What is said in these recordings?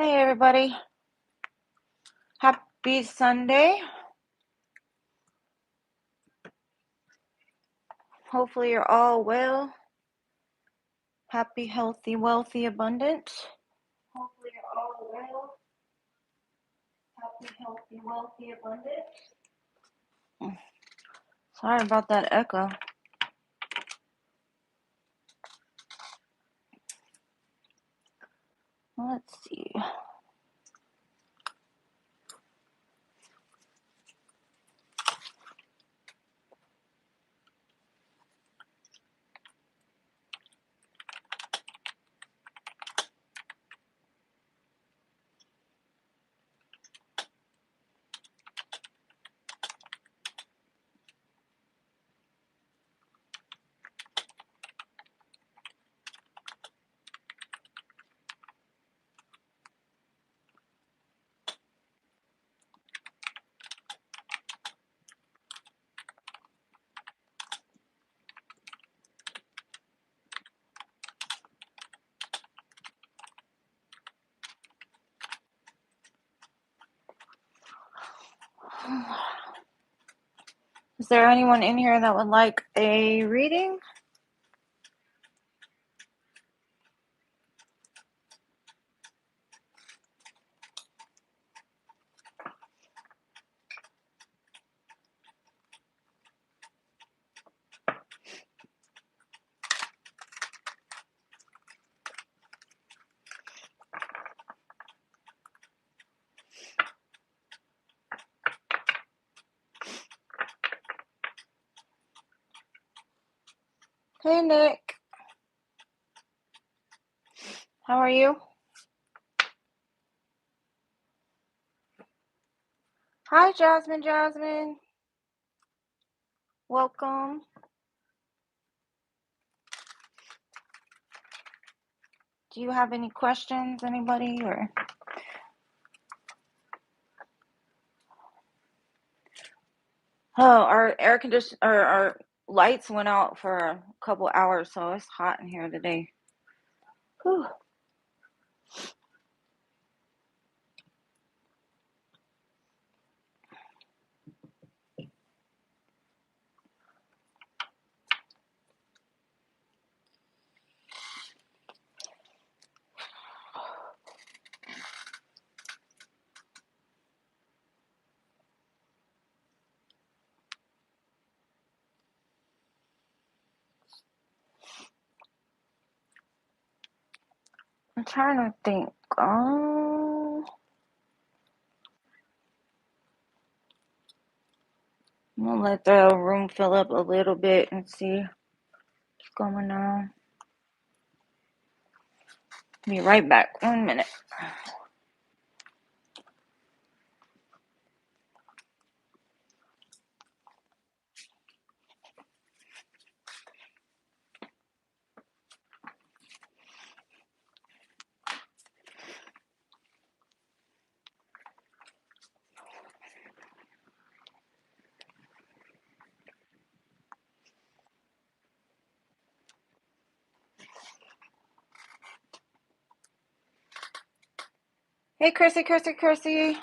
Hey everybody, happy Sunday. Hopefully you're all well, happy, healthy, wealthy, abundant. Hopefully you're all well, happy, healthy, wealthy, abundant. Sorry about that echo. Let's see. Is there anyone in here that would like a reading? Hey Nick, how are you? Hi Jasmine, welcome. Do you have any questions, anybody, or? Oh, our air condition or our lights went out for a couple hours, so it's hot in here today. Whew. I'm trying to think. I'm gonna let the room fill up a little bit and see what's going on. Be right back. 1 minute. Hey, Chrissy.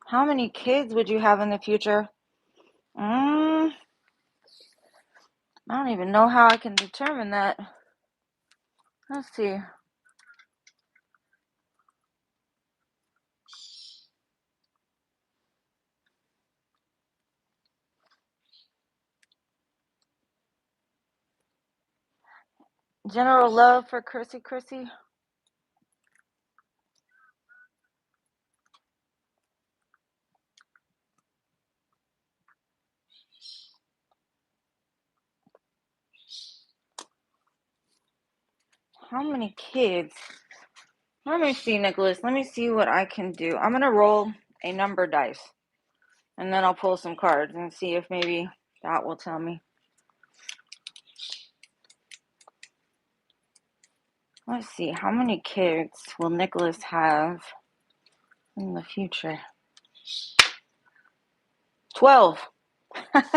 How many kids would you have in the future? I don't even know how I can determine that. Let's see. General love for Chrissy. How many kids? Let me see, Nicholas. Let me see what I can do. I'm gonna roll a number dice, and then I'll pull some cards and see if maybe that will tell me. Let's see, how many kids will Nicholas have in the future? 12. I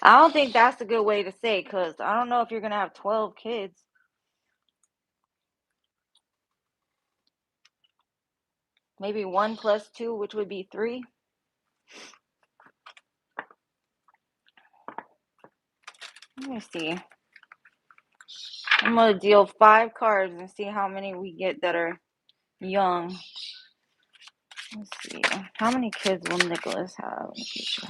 don't think that's a good way to say, because I don't know if you're going to have 12 kids. Maybe 1 plus 2, which would be 3. Let me see. I'm going to deal 5 cards and see how many we get that are young. Let's see. How many kids will Nicholas have in the future?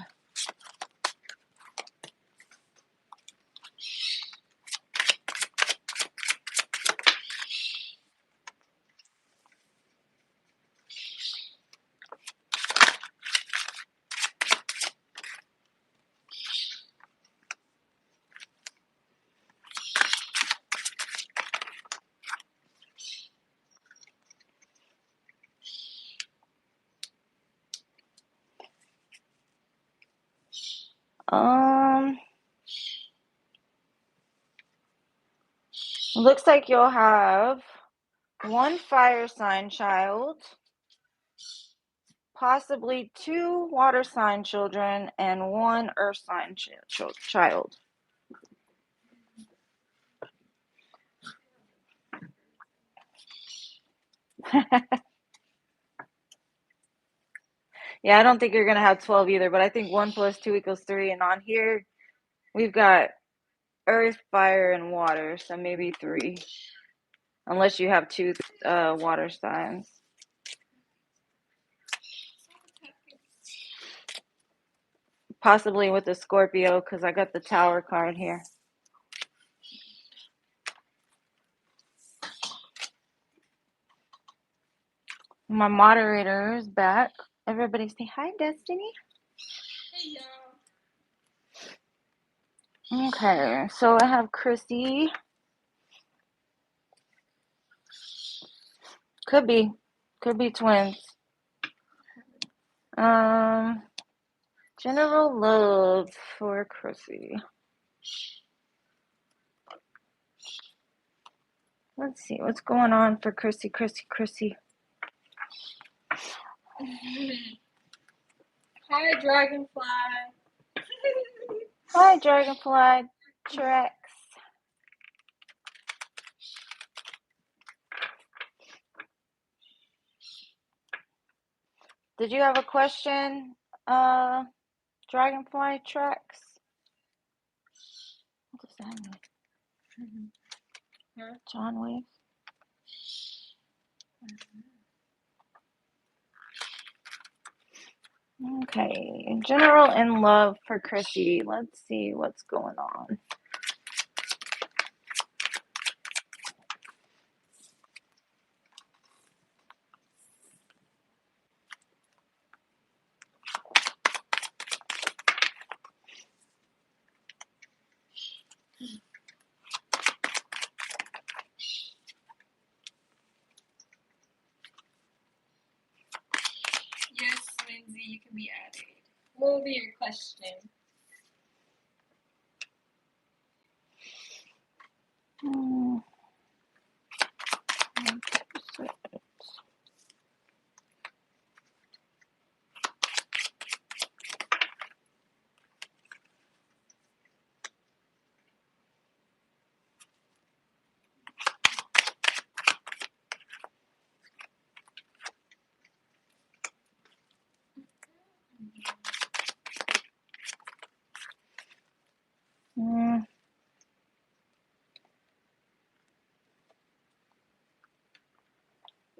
Looks like you'll have 1 fire sign child, possibly 2 water sign children, and 1 earth sign child. Yeah, I don't think you're going to have 12 either, but I think 1 plus 2 equals 3. And on here, we've got earth, fire, and water, so maybe 3. Unless you have 2 water signs. Possibly with a Scorpio, because I got the Tower card here. My moderator is back. Everybody say hi, Destiny. Hey, y'all. Okay, so I have Chrissy. Could be twins. General love for Chrissy. Let's see what's going on for Chrissy. Hi, Dragonfly. Hi, Dragonfly. Trex. Did you have a question, Dragonfly Trex? What does that mean? John Wave. Okay, general in love for Chrissy. Let's see what's going on. Yes, Lindsay, you can be added. What will be your question?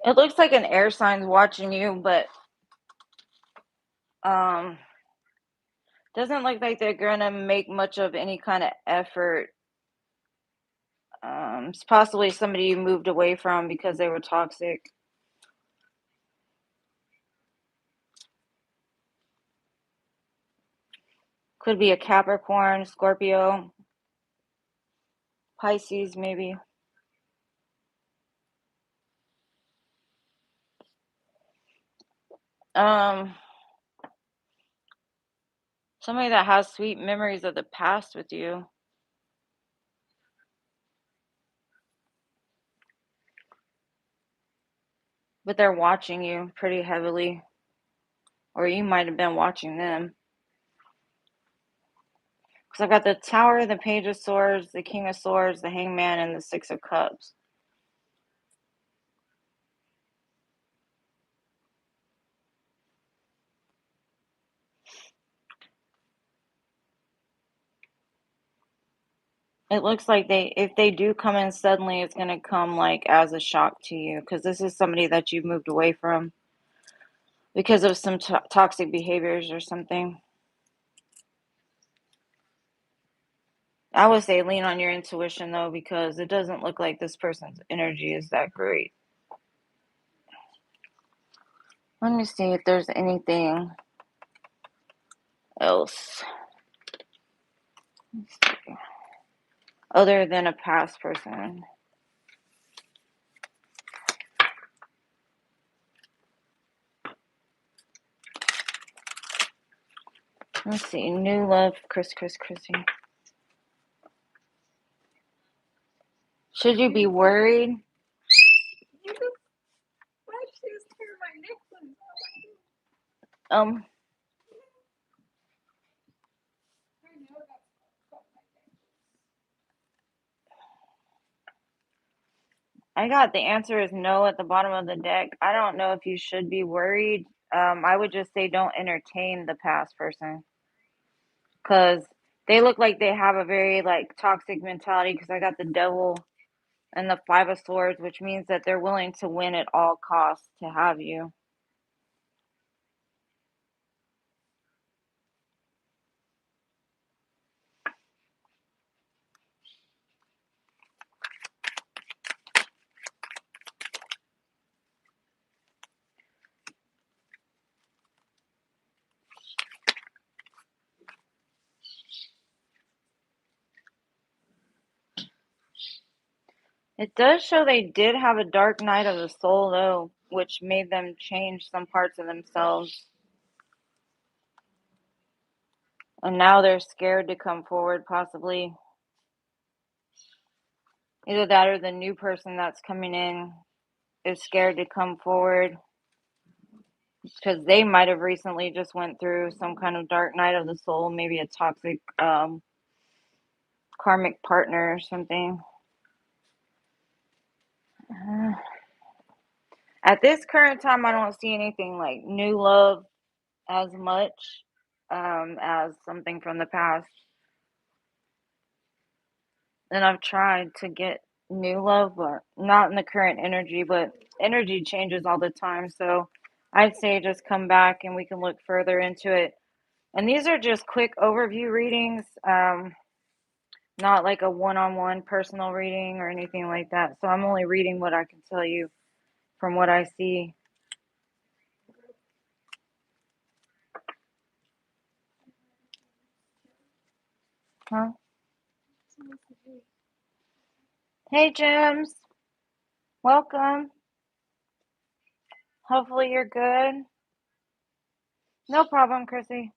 It looks like an air sign's watching you, but doesn't look like they're gonna make much of any kind of effort. It's possibly somebody you moved away from because they were toxic. Could be a Capricorn, Scorpio, Pisces, maybe. Somebody that has sweet memories of the past with you. But they're watching you pretty heavily. Or you might have been watching them. Because I got the Tower, the Page of Swords, the King of Swords, the Hangman, and the Six of Cups. It looks like if they do come in suddenly, it's going to come like as a shock to you, because this is somebody that you've moved away from because of some toxic behaviors or something. I would say lean on your intuition though, because it doesn't look like this person's energy is that great. Let me see if there's anything else other than a past person. Let's see. New love, Chrissy. Should you be worried? You just flashes through my necklace. I know that's my I got the answer is no at the bottom of the deck. I don't know if you should be worried. I would just say don't entertain the past person, because they look like they have a very like toxic mentality, because I got the devil and the 5 of swords, which means that they're willing to win at all costs to have you. It does show they did have a dark night of the soul, though, which made them change some parts of themselves. And now they're scared to come forward, possibly. Either that or the new person that's coming in is scared to come forward, because they might have recently just went through some kind of dark night of the soul, maybe a toxic karmic partner or something. At this current time, I don't see anything like new love as much as something from the past. And I've tried to get new love, but not in the current energy, but energy changes all the time. So I'd say just come back and we can look further into it. And these are just quick overview readings, not like a one-on-one personal reading or anything like that. So I'm only reading what I can tell you from what I see. Huh? Hey, Gems. Welcome. Hopefully you're good. No problem, Chrissy.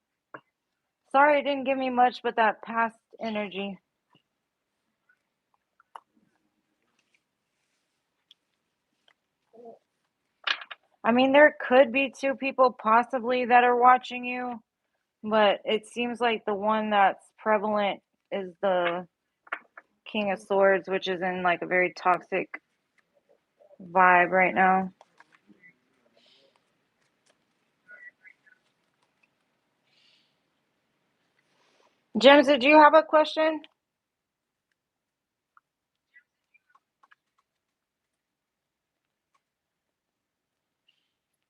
Sorry it didn't give me much but that past energy. I mean, there could be 2 people possibly that are watching you, but it seems like the one that's prevalent is the King of Swords, which is in like a very toxic vibe right now. Gems, did you have a question?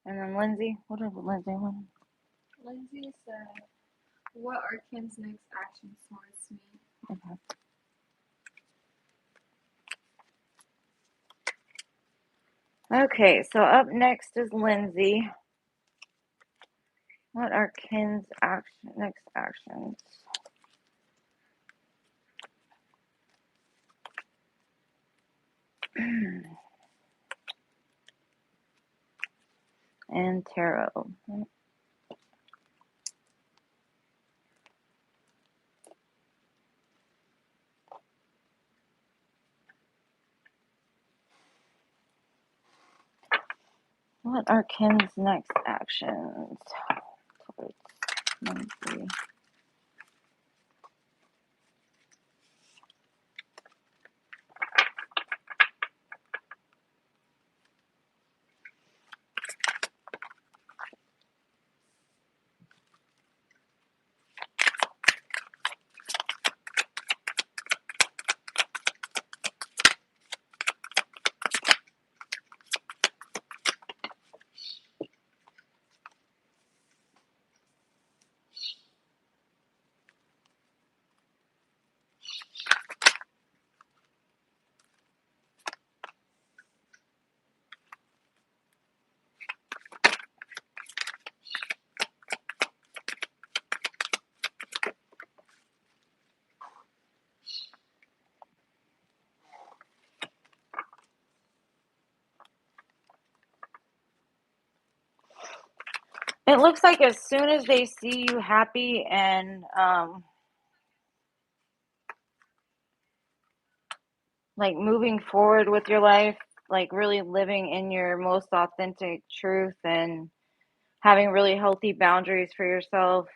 And then Lindsay, what did Lindsay want? Lindsay said, what are Kim's next actions towards me? Okay, so up next is Lindsay. What are Kim's next actions? And tarot. What are Kim's next actions? Lindsay. It looks like as soon as they see you happy and like moving forward with your life, like really living in your most authentic truth and having really healthy boundaries for yourself,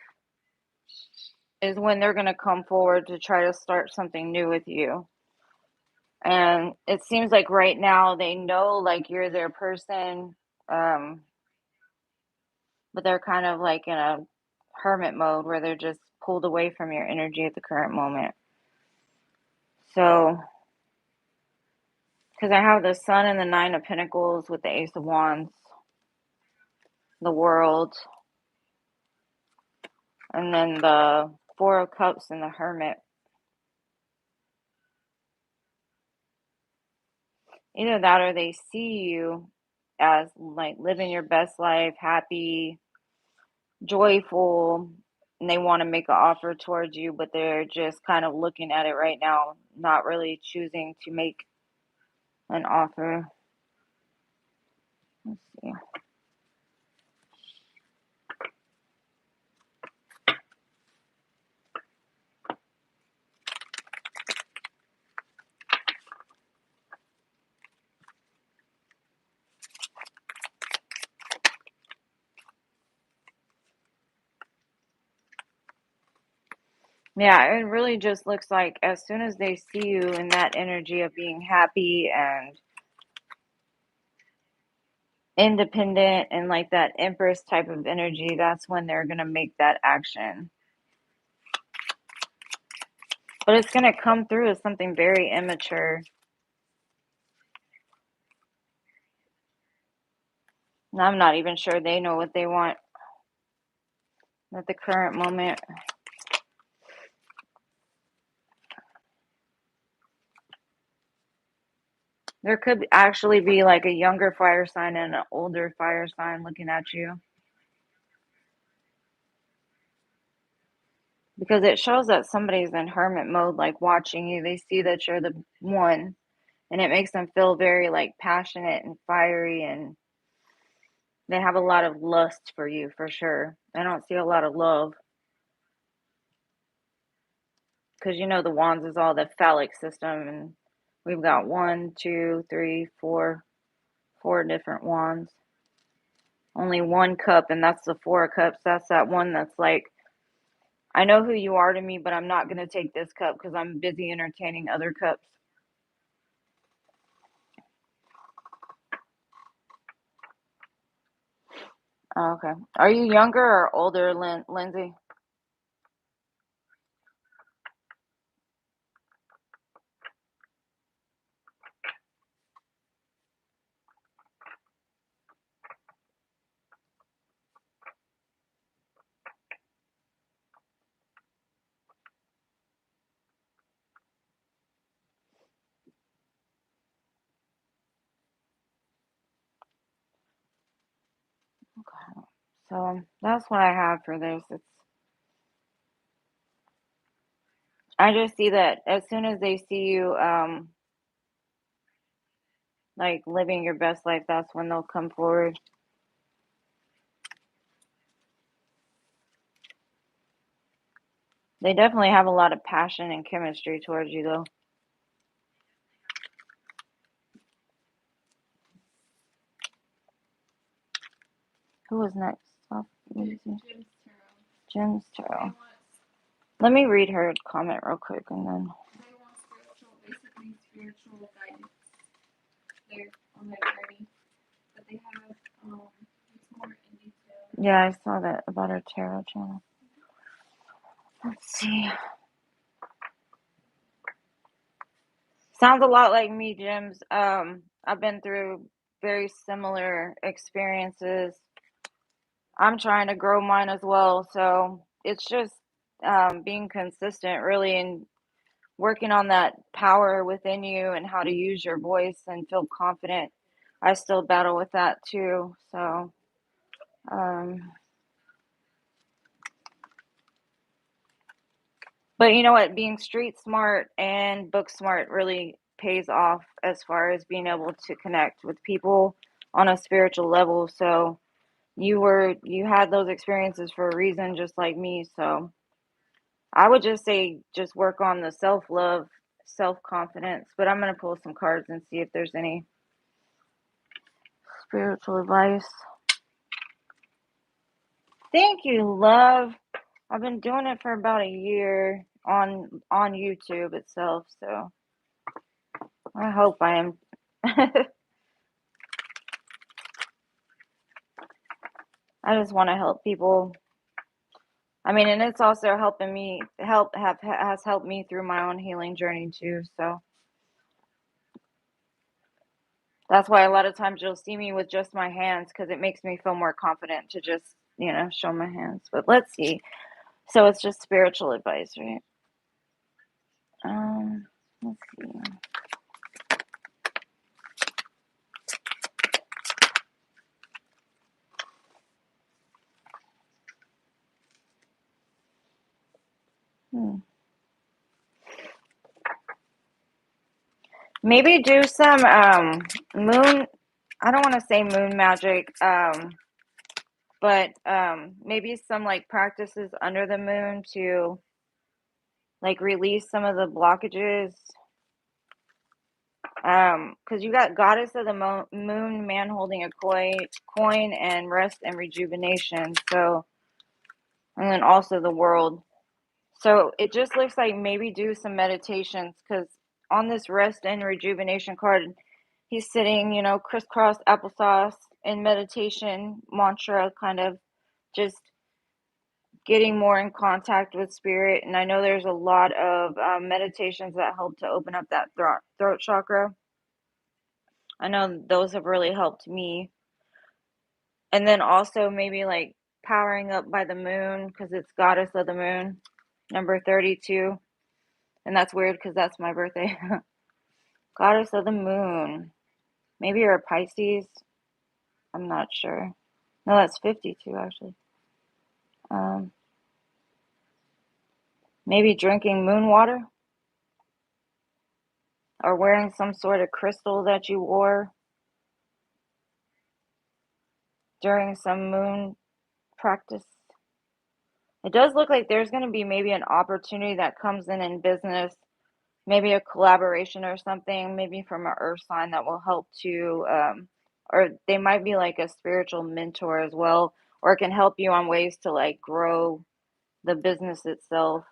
is when they're going to come forward to try to start something new with you. And it seems like right now they know like you're their person, um, but they're kind of like in a hermit mode where they're just pulled away from your energy at the current moment. So, because I have the Sun and the Nine of Pentacles with the Ace of Wands, the World, and then the Four of Cups and the Hermit. Either that or they see you as like living your best life, happy, joyful, and they want to make an offer towards you, but they're just kind of looking at it right now, not really choosing to make an offer. Let's see. Yeah, it really just looks like as soon as they see you in that energy of being happy and independent and like that Empress type of energy, that's when they're going to make that action. But it's going to come through as something very immature. And I'm not even sure they know what they want at the current moment. There could actually be like a younger fire sign and an older fire sign looking at you. Because it shows that somebody's in hermit mode, like watching you. They see that you're the one, and it makes them feel very like passionate and fiery, and they have a lot of lust for you for sure. I don't see a lot of love. Because you know the wands is all the phallic system, and we've got 1, 2, 3, 4 different wands. Only one cup, and that's the Four of Cups. That's that one that's like, I know who you are to me, but I'm not going to take this cup because I'm busy entertaining other cups. Oh, okay. Are you younger or older, Lindsay? Okay. So that's what I have for this. I just see that as soon as they see you, like living your best life, that's when they'll come forward. They definitely have a lot of passion and chemistry towards you, though. Who was next? Oh, Jim's Tarot. Let me read her comment real quick, and then. They want basically spiritual guidance. They're on their journey, but they have it's more in detail. Yeah, I saw that about her tarot channel. Let's see. Sounds a lot like me, Jim's. I've been through very similar experiences. I'm trying to grow mine as well, so it's just being consistent, really, and working on that power within you and how to use your voice and feel confident. I still battle with that too. So, but you know what? Being street smart and book smart really pays off as far as being able to connect with people on a spiritual level. So, you had those experiences for a reason, just like me. So I would just say just work on the self-love, self-confidence. But I'm gonna pull some cards and see if there's any spiritual advice. Thank you, love. I've been doing it for about a year on YouTube itself, so I hope I am. I just want to help people. I mean, and it's also helping me has helped me through my own healing journey too. So that's why a lot of times you'll see me with just my hands, because it makes me feel more confident to just, show my hands. But let's see. So it's just spiritual advice, right? Let's see. Maybe do some moon. I don't want to say moon magic, but maybe some like practices under the moon to like release some of the blockages. Because you got goddess of the moon, man holding a coin, and rest and rejuvenation. So, and then also the world. So it just looks like maybe do some meditations, because on this rest and rejuvenation card, he's sitting, crisscross applesauce in meditation mantra, kind of just getting more in contact with spirit. And I know there's a lot of meditations that help to open up that throat chakra. I know those have really helped me. And then also maybe like powering up by the moon, because it's goddess of the moon, number 32. And that's weird because that's my birthday. Goddess of the moon. Maybe you're a Pisces. I'm not sure. No, that's 52 actually. Um, Maybe drinking moon water, or wearing some sort of crystal that you wore during some moon practice. It does look like there's going to be maybe an opportunity that comes in business, maybe a collaboration or something, maybe from an earth sign that will help to, or they might be like a spiritual mentor as well, or it can help you on ways to like grow the business itself.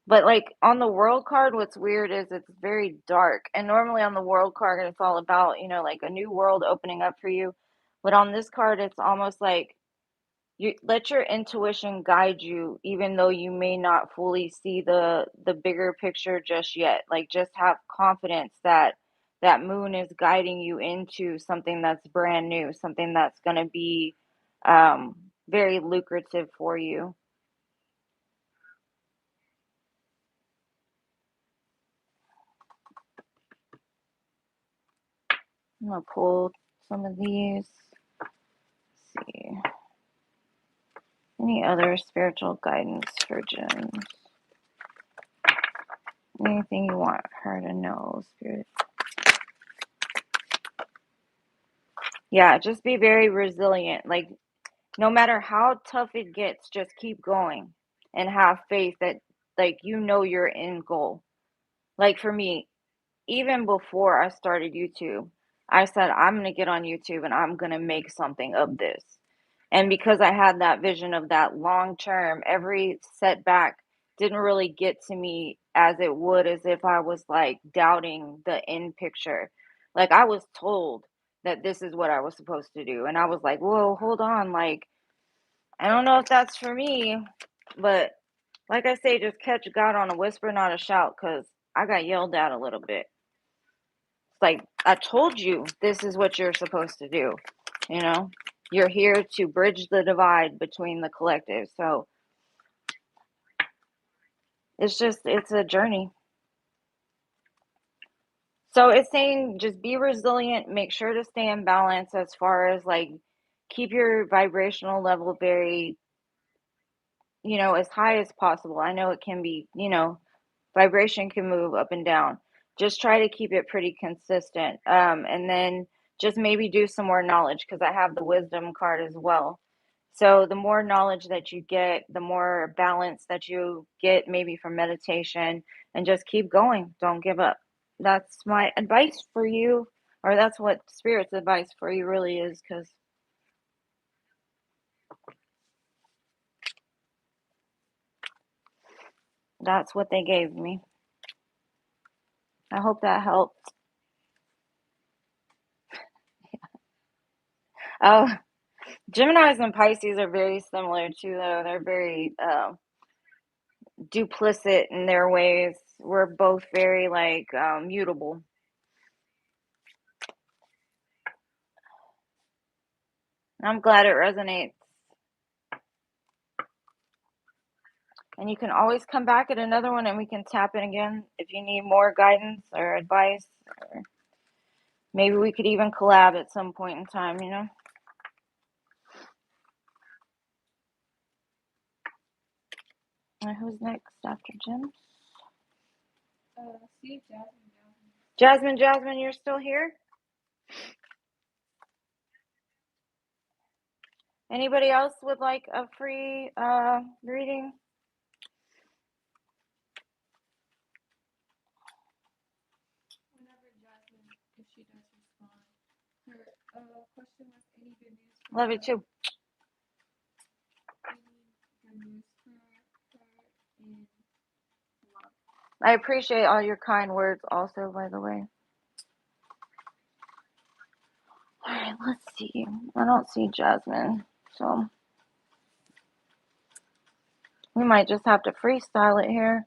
But like on the world card, what's weird is it's very dark. And normally on the world card, it's all about, like a new world opening up for you. But on this card, it's almost like you let your intuition guide you, even though you may not fully see the bigger picture just yet. Like just have confidence that that moon is guiding you into something that's brand new, something that's going to be um, very lucrative for you. I'm gonna pull some of these. Let's see. Any other spiritual guidance for Jen? Anything you want her to know, Spirit? Yeah, just be very resilient. Like, no matter how tough it gets, just keep going and have faith that, like, your end goal. Like, for me, even before I started YouTube, I said, I'm going to get on YouTube and I'm going to make something of this. And because I had that vision of that long term, every setback didn't really get to me as it would as if I was like doubting the end picture. Like I was told that this is what I was supposed to do. And I was like, whoa, hold on. Like, I don't know if that's for me. But like I say, just catch God on a whisper, not a shout, because I got yelled at a little bit. It's like, I told you this is what you're supposed to do. You know, you're here to bridge the divide between the collective. So it's a journey. So it's saying just be resilient, make sure to stay in balance as far as like keep your vibrational level very, as high as possible. I know it can be, vibration can move up and down, just try to keep it pretty consistent. And then just maybe do some more knowledge, because I have the wisdom card as well. So the more knowledge that you get, the more balance that you get, maybe from meditation, and just keep going. Don't give up. That's my advice for you, or that's what Spirit's advice for you really is, because that's what they gave me. I hope that helped. Oh, Geminis and Pisces are very similar too, though. They're very duplicit in their ways. We're both very like mutable. I'm glad it resonates. And you can always come back at another one and we can tap in again if you need more guidance or advice. Or maybe we could even collab at some point in time, you know? Who's next after Jim? See Jasmine. Jasmine, you're still here? Anybody else would like a free reading? Whenever Jasmine, if she does respond, her question was any good news for Love you too. any good news for her in love. I appreciate all your kind words also, by the way. All right, let's see. I don't see Jasmine, so we might just have to freestyle it here.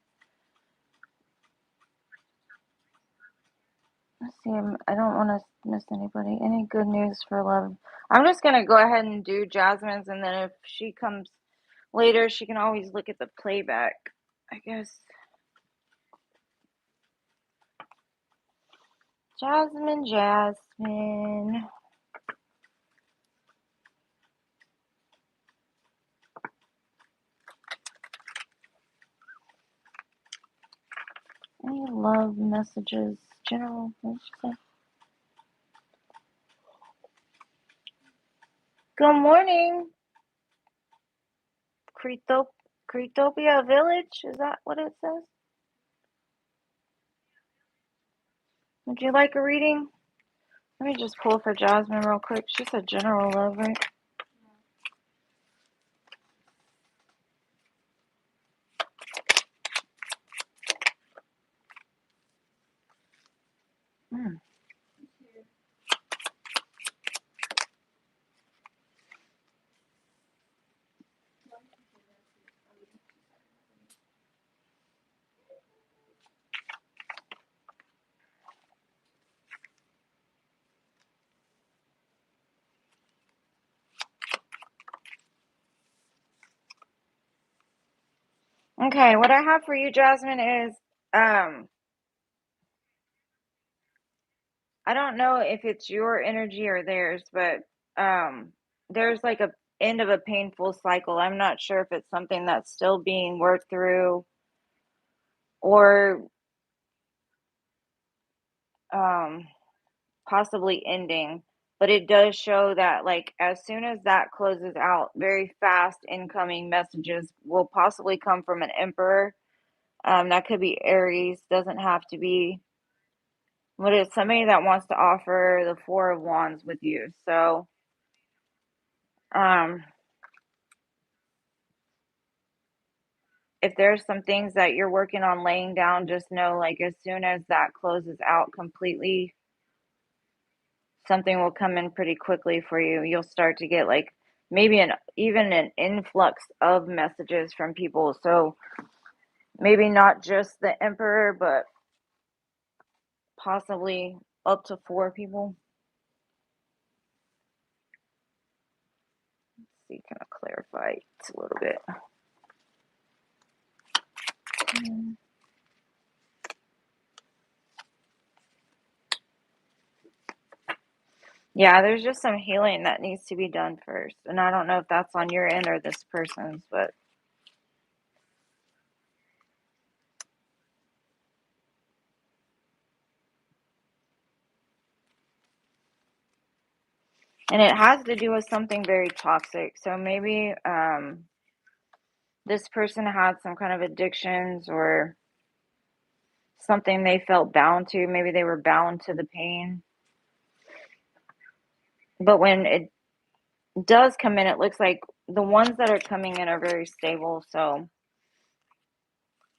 Let's see. I don't want to miss anybody. Any good news for love? I'm just going to go ahead and do Jasmine's, and then if she comes later, she can always look at the playback, I guess. Jasmine. Any love messages? General, what did you say? Good morning. Cretopia Village? Is that what it says? Would you like a reading? Let me just pull for Jasmine real quick. She said general love, right? Hmm. Okay, what I have for you, Jasmine, is I don't know if it's your energy or theirs, but there's like a end of a painful cycle. I'm not sure if it's something that's still being worked through, or possibly ending, but it does show that like as soon as that closes out, very fast incoming messages will possibly come from an emperor. That could be Aries, doesn't have to be. What is somebody that wants to offer the Four of Wands with you? So um if there's some things that you're working on laying down, just know like as soon as that closes out completely, something will come in pretty quickly for you. You'll start to get like maybe even an influx of messages from people. So maybe not just the emperor, but possibly up to 4 people. Let's see, can I clarify it a little bit? Yeah, there's just some healing that needs to be done first. And I don't know if that's on your end or this person's, but And it has to do with something very toxic. So maybe this person had some kind of addictions or something they felt bound to. Maybe they were bound to the pain. But when it does come in, it looks like the ones that are coming in are very stable. So,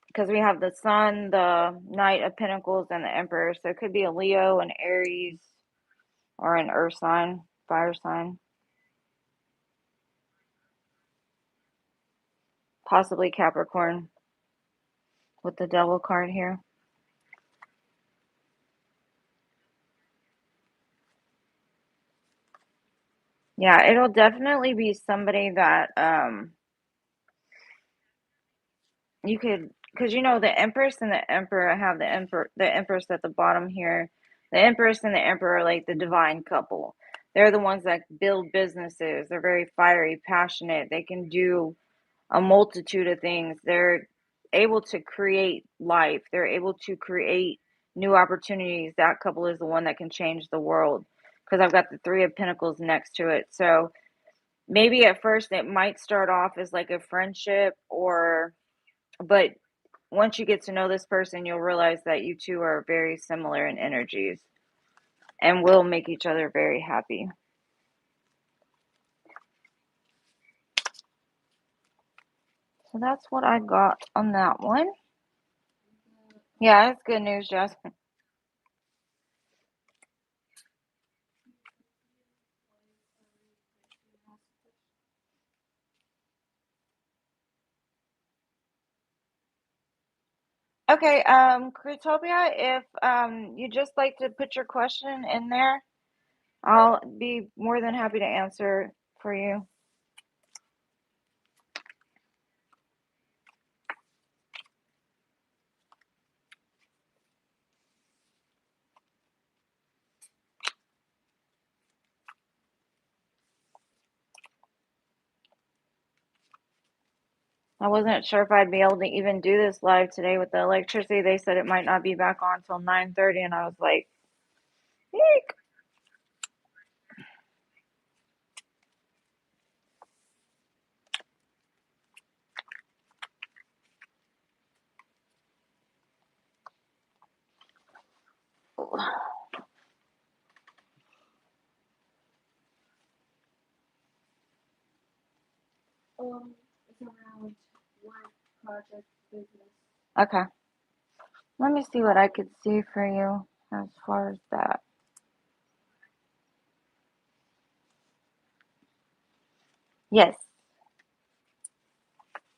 because we have the Sun, the Knight of Pentacles, and the Emperor. So it could be a Leo, an Aries, or an Earth sign, fire sign. Possibly Capricorn with the Devil card here. Yeah, it'll definitely be somebody that you could, because you know the Empress and the Emperor. I have the Empress at the bottom here. The Empress and the Emperor are like the divine couple. They're the ones that build businesses. They're very fiery, passionate. They can do a multitude of things. They're able to create life. They're able to create new opportunities. That couple is the one that can change the world, because I've got the Three of Pentacles next to it. So maybe at first it might start off as like a friendship, but once you get to know this person, you'll realize that you two are very similar in energies and will make each other very happy. So that's what I got on that one. Yeah, that's good news, Jasmine. Okay, Cretopia, if you just like to put your question in there, I'll be more than happy to answer for you. I wasn't sure if I'd be able to even do this live today with the electricity. They said it might not be back on until 9:30, and I was like, eek. It's around work, project, business. Okay. Let me see what I could see for you as far as that. Yes.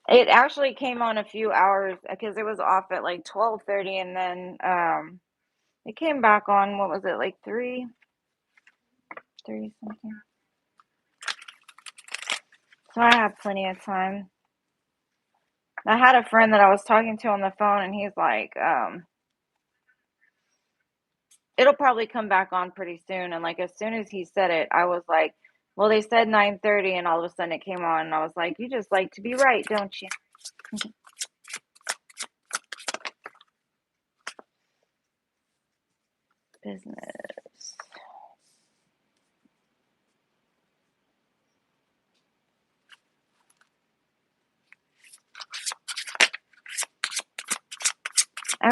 It actually came on a few hours because it was off at like 12:30, and then it came back on, what was it, like 3 something. So I have plenty of time. I had a friend that I was talking to on the phone, and he's like, it'll probably come back on pretty soon. And like as soon as he said it, I was like, well, they said 9:30, and all of a sudden it came on, and I was like, you just like to be right, don't you? Business.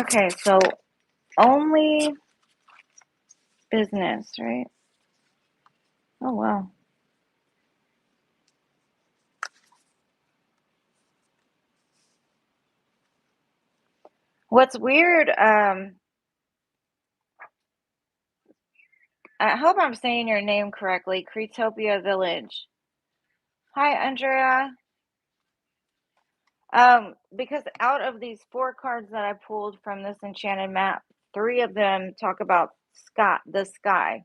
Okay, so only business, right? Oh, wow. What's weird, I hope I'm saying your name correctly, Cretopia Village. Hi, Andrea. Because out of these 4 cards that I pulled from this enchanted map, 3 of them talk about the sky.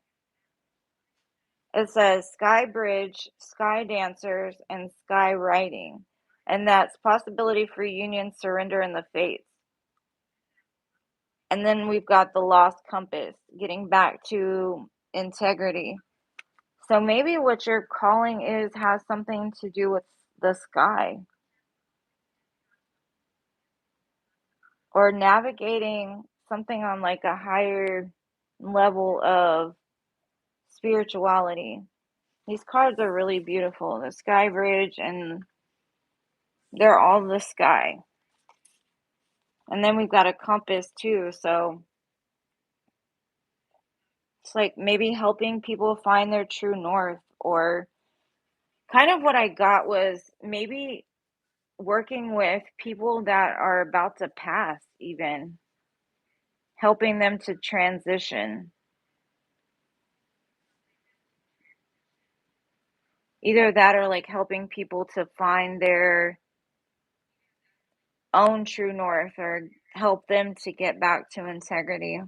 It says sky bridge, sky dancers, and sky writing. And that's possibility for union, surrender, and the fates. And then we've got the lost compass, getting back to integrity. So maybe what your calling has something to do with the sky, or navigating something on like a higher level of spirituality. These cards are really beautiful. The Sky Bridge, and they're all the sky. And then we've got a compass too, so it's like maybe helping people find their true north, or kind of what I got was maybe working with people that are about to pass, even helping them to transition. Either that or like helping people to find their own true north, or help them to get back to integrity.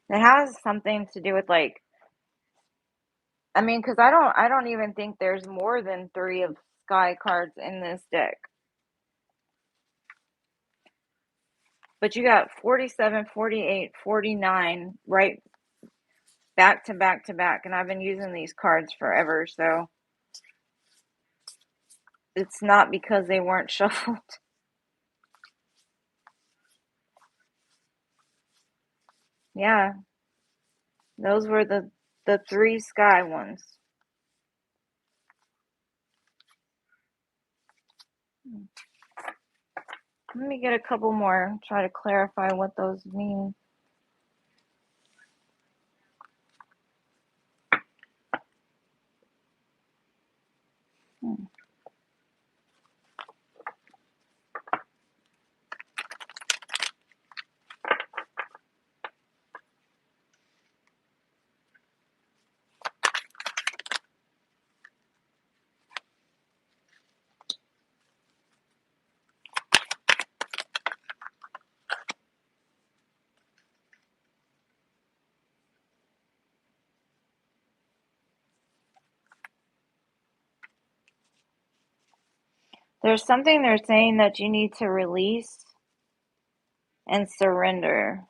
It has something to do with like, I mean, because I don't even think there's more than 3 of sky cards in this deck. But you got 47, 48, 49 right back to back to back, and I've been using these cards forever, so it's not because they weren't shuffled. Yeah, those were the 3 sky ones. Let me get a couple more, try to clarify what those mean. There's something they're saying that you need to release and surrender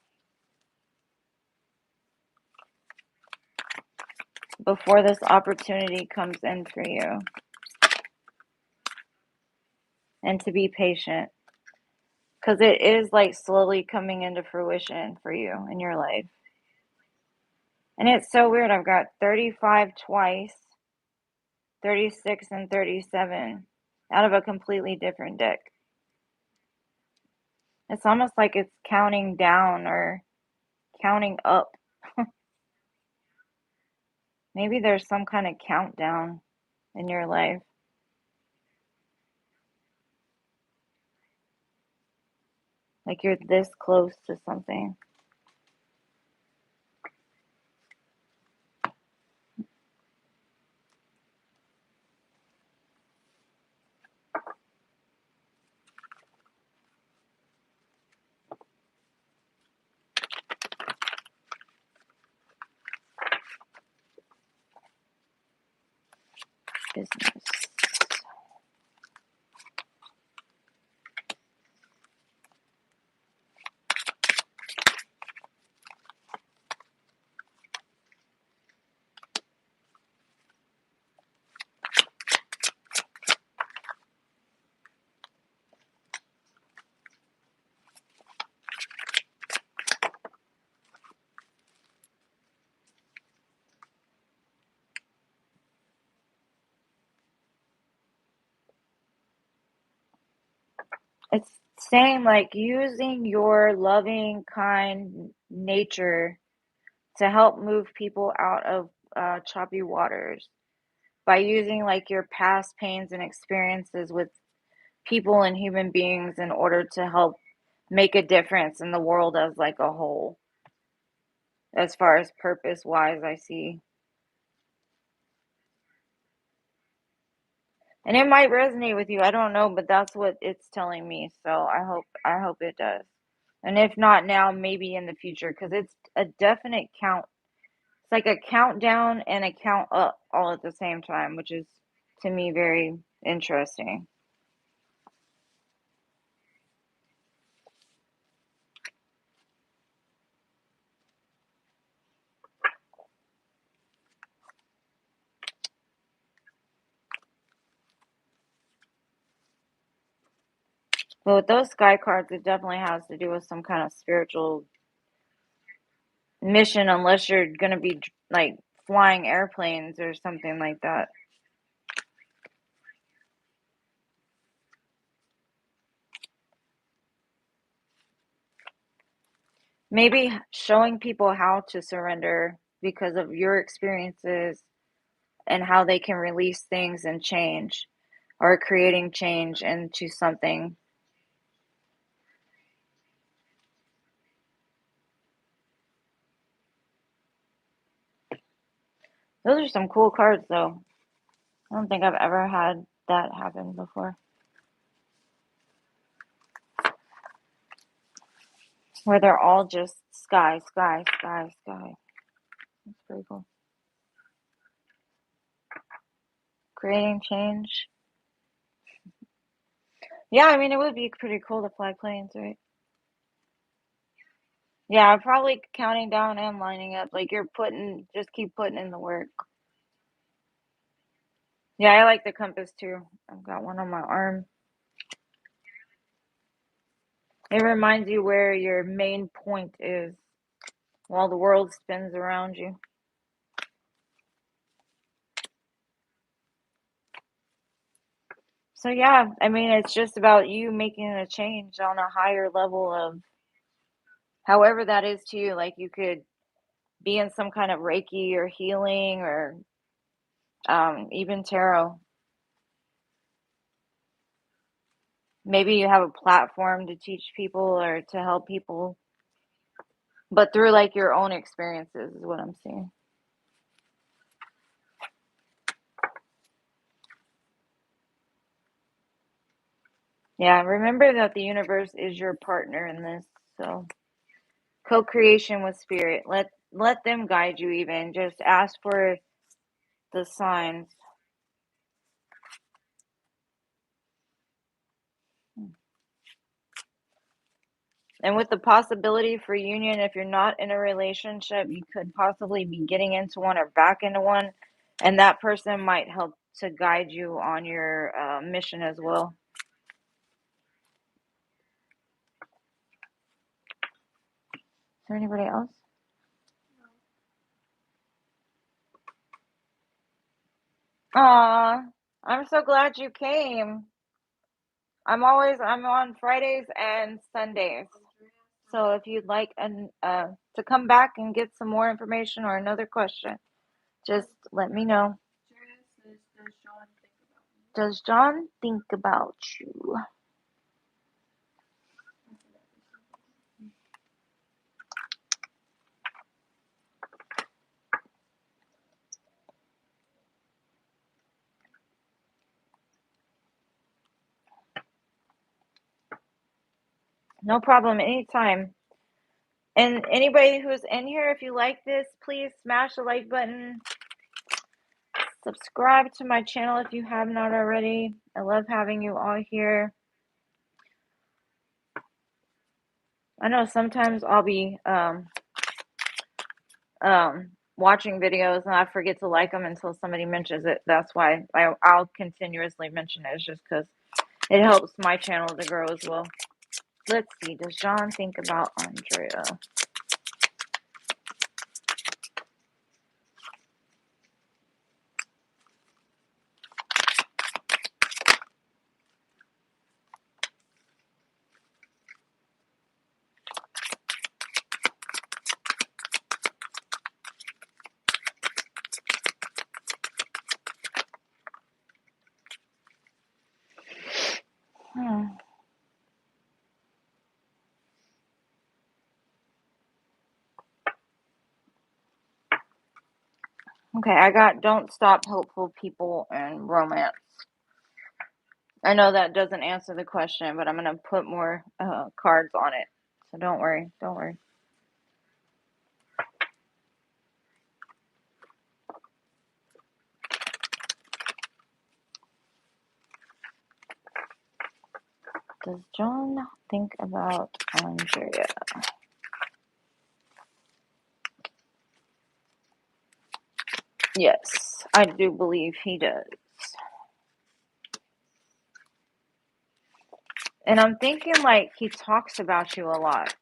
before this opportunity comes in for you, and to be patient, because it is like slowly coming into fruition for you in your life. And it's so weird. I've got 35 twice, 36 and 37 out of a completely different deck. It's almost like it's counting down or counting up. Maybe there's some kind of countdown in your life. Like you're this close to something. Business. It's saying like using your loving, kind nature to help move people out of choppy waters by using like your past pains and experiences with people and human beings in order to help make a difference in the world as like a whole. As far as purpose wise, I see. And it might resonate with you. I don't know, but that's what it's telling me. So I hope it does. And if not now, maybe in the future, because it's a definite count. It's like a countdown and a count up all at the same time, which is to me very interesting. But with those sky cards, it definitely has to do with some kind of spiritual mission, unless you're going to be like flying airplanes or something like that. Maybe showing people how to surrender because of your experiences and how they can release things and change, or creating change into something. Those are some cool cards, though. I don't think I've ever had that happen before. Where they're all just sky, sky, sky, sky. That's pretty cool. Creating change. Yeah, I mean, it would be pretty cool to fly planes, right? Yeah, probably counting down and lining up. Like just keep putting in the work. Yeah, I like the compass too. I've got one on my arm. It reminds you where your main point is while the world spins around you. So yeah, I mean, it's just about you making a change on a higher level of however that is to you. Like you could be in some kind of Reiki or healing or even tarot. Maybe you have a platform to teach people or to help people, but through like your own experiences is what I'm seeing. Yeah, remember that the universe is your partner in this. So co-creation with spirit. Let them guide you even. Just ask for the signs. And with the possibility for union, if you're not in a relationship, you could possibly be getting into one or back into one. And that person might help to guide you on your mission as well. Is there anybody else? Aw, I'm so glad you came. I'm on Fridays and Sundays. So if you'd like to come back and get some more information or another question, just let me know. Does John think about you? No problem, anytime. And anybody who's in here, if you like this, please smash the like button. Subscribe to my channel if you have not already. I love having you all here. I know sometimes I'll be watching videos and I forget to like them until somebody mentions it. That's why I'll continuously mention it. It's just because it helps my channel to grow as well. Let's see. Does John think about Andrea? Okay, I got don't stop hopeful people and romance. I know that doesn't answer the question, but I'm going to put more cards on it. So don't worry. Don't worry. Does John think about Andrea? Yes, I do believe he does. And I'm thinking like he talks about you a lot.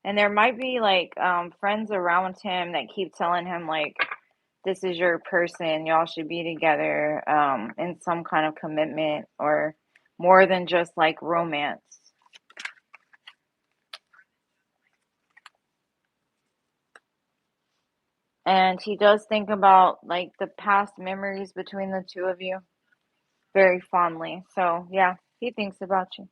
And there might be like friends around him that keep telling him like this is your person, y'all should be together in some kind of commitment or more than just like romance. And he does think about like the past memories between the two of you very fondly. So, yeah, he thinks about you.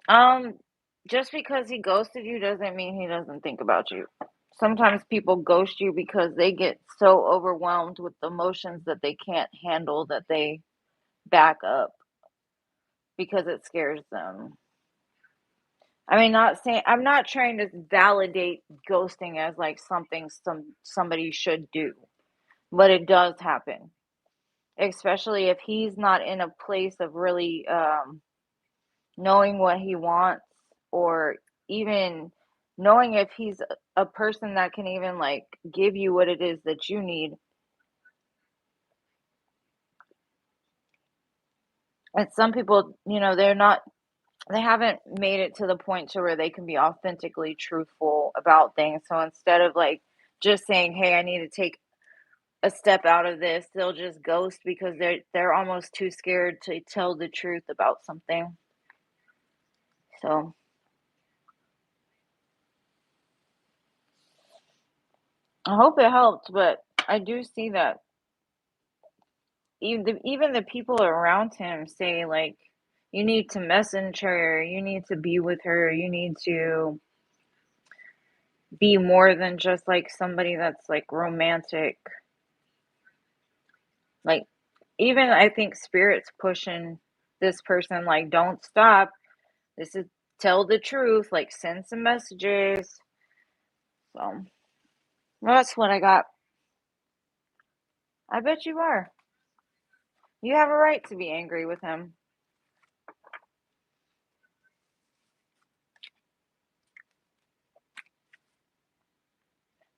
Um, just because he ghosted you doesn't mean he doesn't think about you. Sometimes people ghost you because they get so overwhelmed with emotions that they can't handle that they back up because it scares them. I mean, not saying I'm not trying to validate ghosting as like something somebody should do, but it does happen, especially if he's not in a place of really knowing what he wants or even knowing if he's a person that can even like give you what it is that you need. And some people, they haven't made it to the point to where they can be authentically truthful about things. So instead of like just saying, "Hey, I need to take a step out of this," they'll just ghost because they're almost too scared to tell the truth about something. So I hope it helped, but I do see that even the people around him say like you need to message her, you need to be with her, you need to be more than just like somebody that's like romantic. Like even I think spirit's pushing this person like don't stop. This is tell the truth, like send some messages. So that's what I got. I bet you are. You have a right to be angry with him.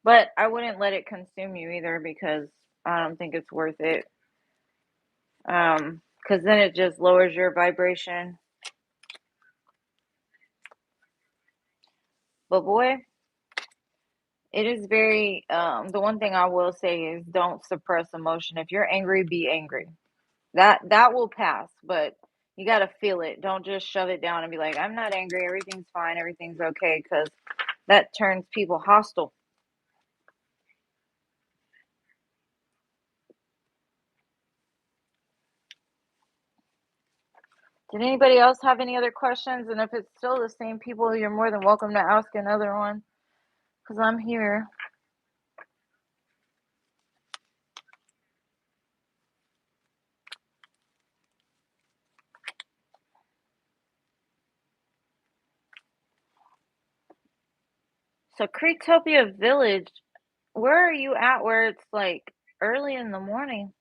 But I wouldn't let it consume you either because I don't think it's worth it. Because then it just lowers your vibration. But boy, it is very the one thing I will say is don't suppress emotion. If you're angry, be angry. That will pass, but you got to feel it. Don't just shove it down and be like, I'm not angry, everything's fine, everything's okay, because that turns people hostile. Did anybody else have any other questions? And if it's still the same people, you're more than welcome to ask another one because I'm here. So, Creektopia Village, where are you at where it's like early in the morning?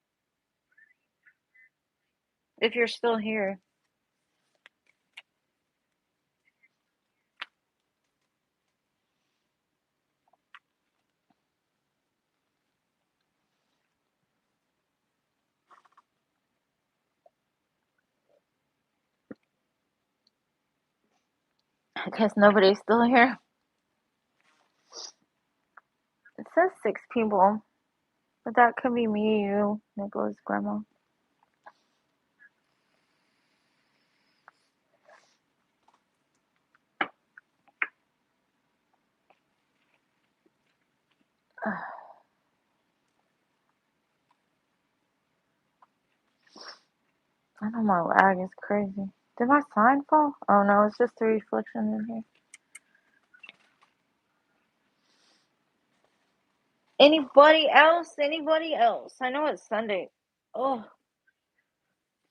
If you're still here. I guess nobody's still here. It says 6 people, but that could be me, you, Nicholas, Grandma. I know my lag is crazy. Did my sign fall? Oh no, it's just the reflection in here. Anybody else? Anybody else? I know it's Sunday. Oh,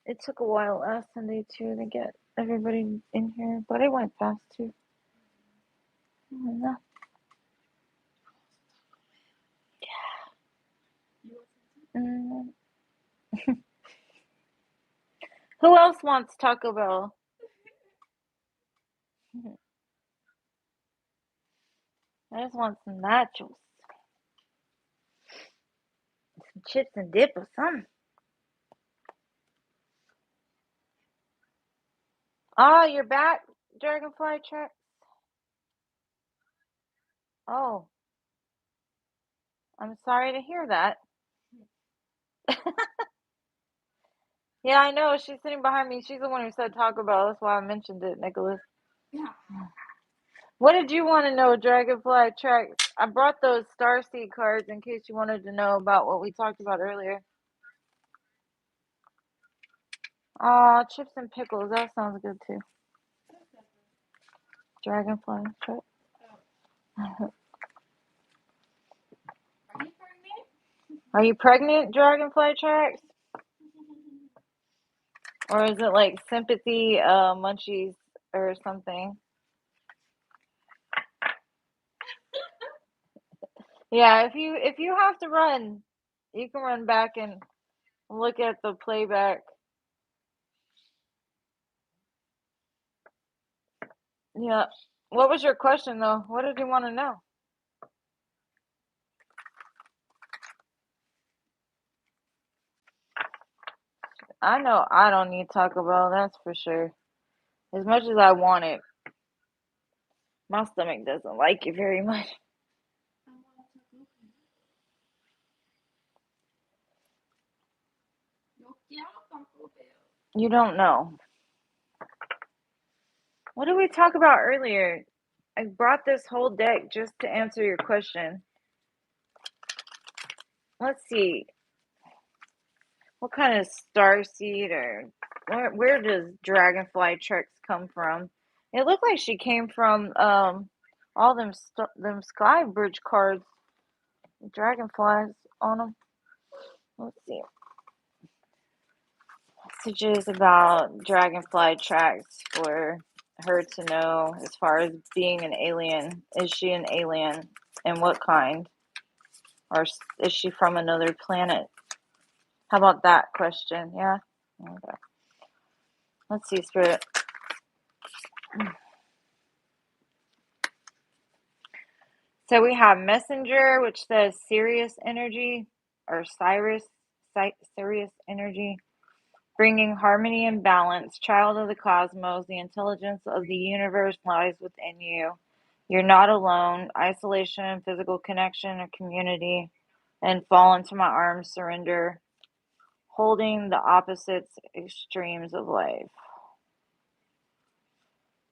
it took a while last Sunday too to get everybody in here, but it went fast too. Mm. Who else wants Taco Bell? I just want some nachos, some chips and dip or something. Oh, you're back, Dragonfly Check. Oh, I'm sorry to hear that. Yeah, I know. She's sitting behind me. She's the one who said Taco Bell. That's why I mentioned it, Nicholas. Yeah. What did you want to know, Dragonfly Track? I brought those Starseed cards in case you wanted to know about what we talked about earlier. Aw, chips and pickles. That sounds good too. Dragonfly Track. Are you pregnant? Are you pregnant, Dragonfly Tracks? Or is it like sympathy munchies or something? Yeah, if you have to run, you can run back and look at the playback. Yeah. What was your question though? What did you want to know? I know I don't need Taco Bell, that's for sure. As much as I want it, my stomach doesn't like it very much. I want Taco Bell. Yo quiero Taco Bell. You don't know. What did we talk about earlier? I brought this whole deck just to answer your question. Let's see. What kind of star seed or where does Dragonfly Tricks come from? It looked like she came from all them Sky Bridge cards, dragonflies on them. Let's see. Messages about Dragonfly Tracks for her to know as far as being an alien. Is she an alien? And what kind? Or is she from another planet? How about that question? Yeah? Okay. Let's see, Spirit. So we have Messenger, which says Sirius energy, or Sirius energy, bringing harmony and balance. Child of the cosmos, the intelligence of the universe lies within you. You're not alone. Isolation, physical connection, or community, and fall into my arms, surrender, holding the opposites extremes of life.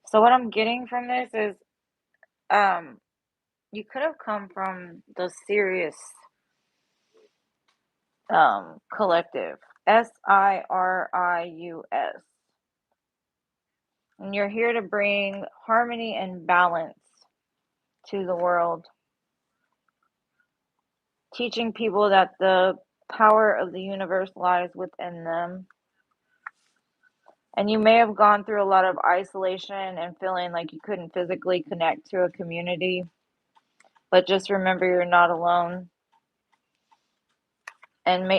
So what I'm getting from this is, um, you could have come from the Sirius collective, Sirius, and you're here to bring harmony and balance to the world, teaching people that the power of the universe lies within them. And you may have gone through a lot of isolation and feeling like you couldn't physically connect to a community, but just remember you're not alone, and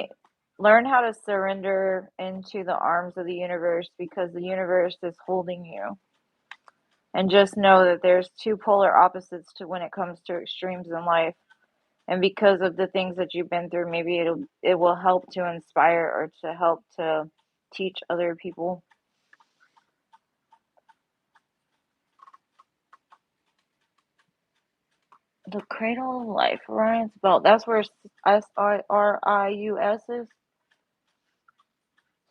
learn how to surrender into the arms of the universe, because the universe is holding you. And just know that there's two polar opposites to when it comes to extremes in life. And because of the things that you've been through, maybe it will help to inspire or to help to teach other people. The cradle of life, Orion's belt. That's where Sirius is.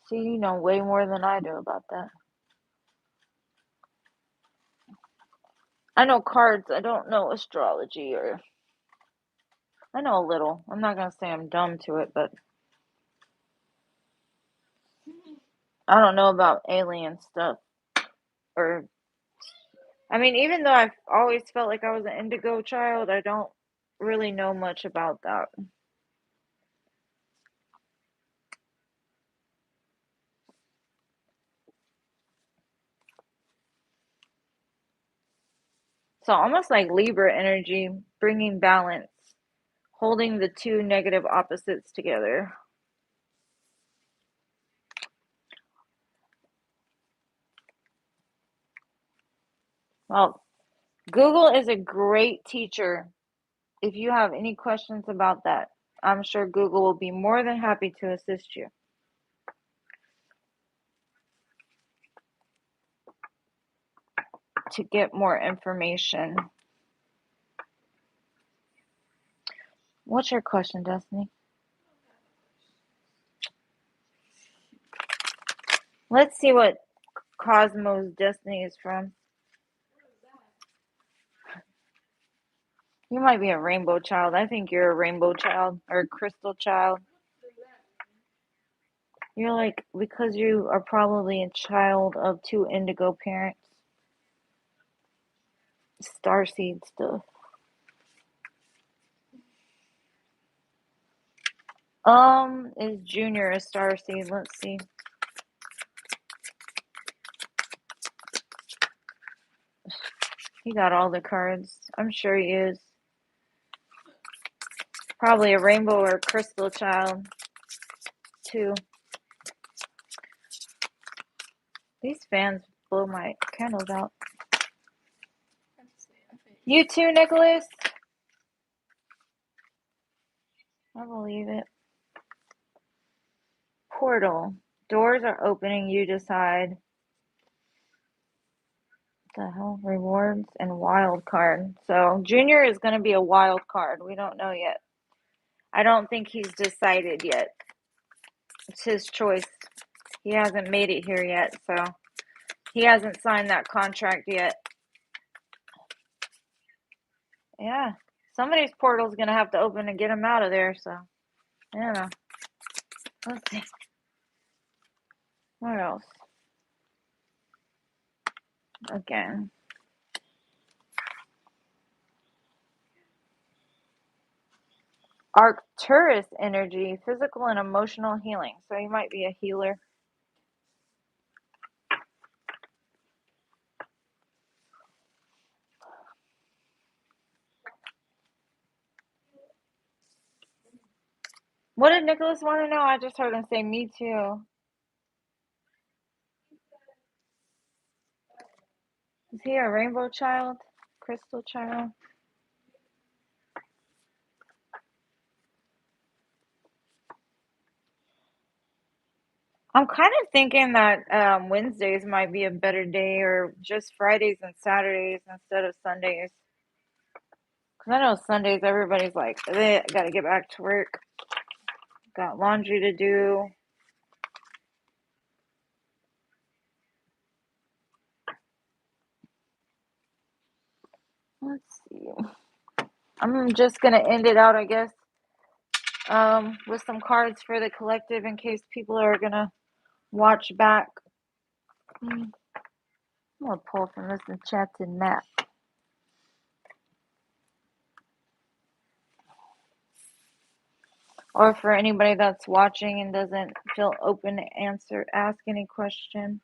See, you know way more than I do about that. I know cards. I don't know astrology, or I know a little. I'm not gonna say I'm dumb to it, but I don't know about alien stuff. Or, I mean, even though I've always felt like I was an indigo child, I don't really know much about that. So almost like Libra energy, bringing balance, holding the two negative opposites together. Well, Google is a great teacher. If you have any questions about that, I'm sure Google will be more than happy to assist you. to get more information. What's your question, Destiny? Let's see what Cosmos Destiny is from. You might be a rainbow child. I think you're a rainbow child or a crystal child. You're like, because you are probably a child of 2 indigo parents. Starseed stuff. Is Junior a starseed? Let's see. He got all the cards. I'm sure he is. Probably a rainbow or crystal child, too. These fans blow my candles out. You too, Nicholas? I believe it. Portal. Doors are opening, you decide. What the hell? Rewards and wild card. So, Junior is going to be a wild card. We don't know yet. I don't think he's decided yet. It's his choice. He hasn't made it here yet, so he hasn't signed that contract yet. Yeah. Somebody's portal is going to have to open and get him out of there, so I don't know. Let's see. What else? Again. Arcturus energy, physical and emotional healing. So he might be a healer. What did Nicholas want to know? I just heard him say me too. Is he a rainbow child? Crystal child? I'm kind of thinking that Wednesdays might be a better day, or just Fridays and Saturdays instead of Sundays. Because I know Sundays everybody's like, I gotta get back to work. Got laundry to do. Let's see. I'm just gonna end it out, I guess, with some cards for the collective in case people are gonna watch back. I'm gonna pull from this enchanted map. Or for anybody that's watching and doesn't feel open to ask any question.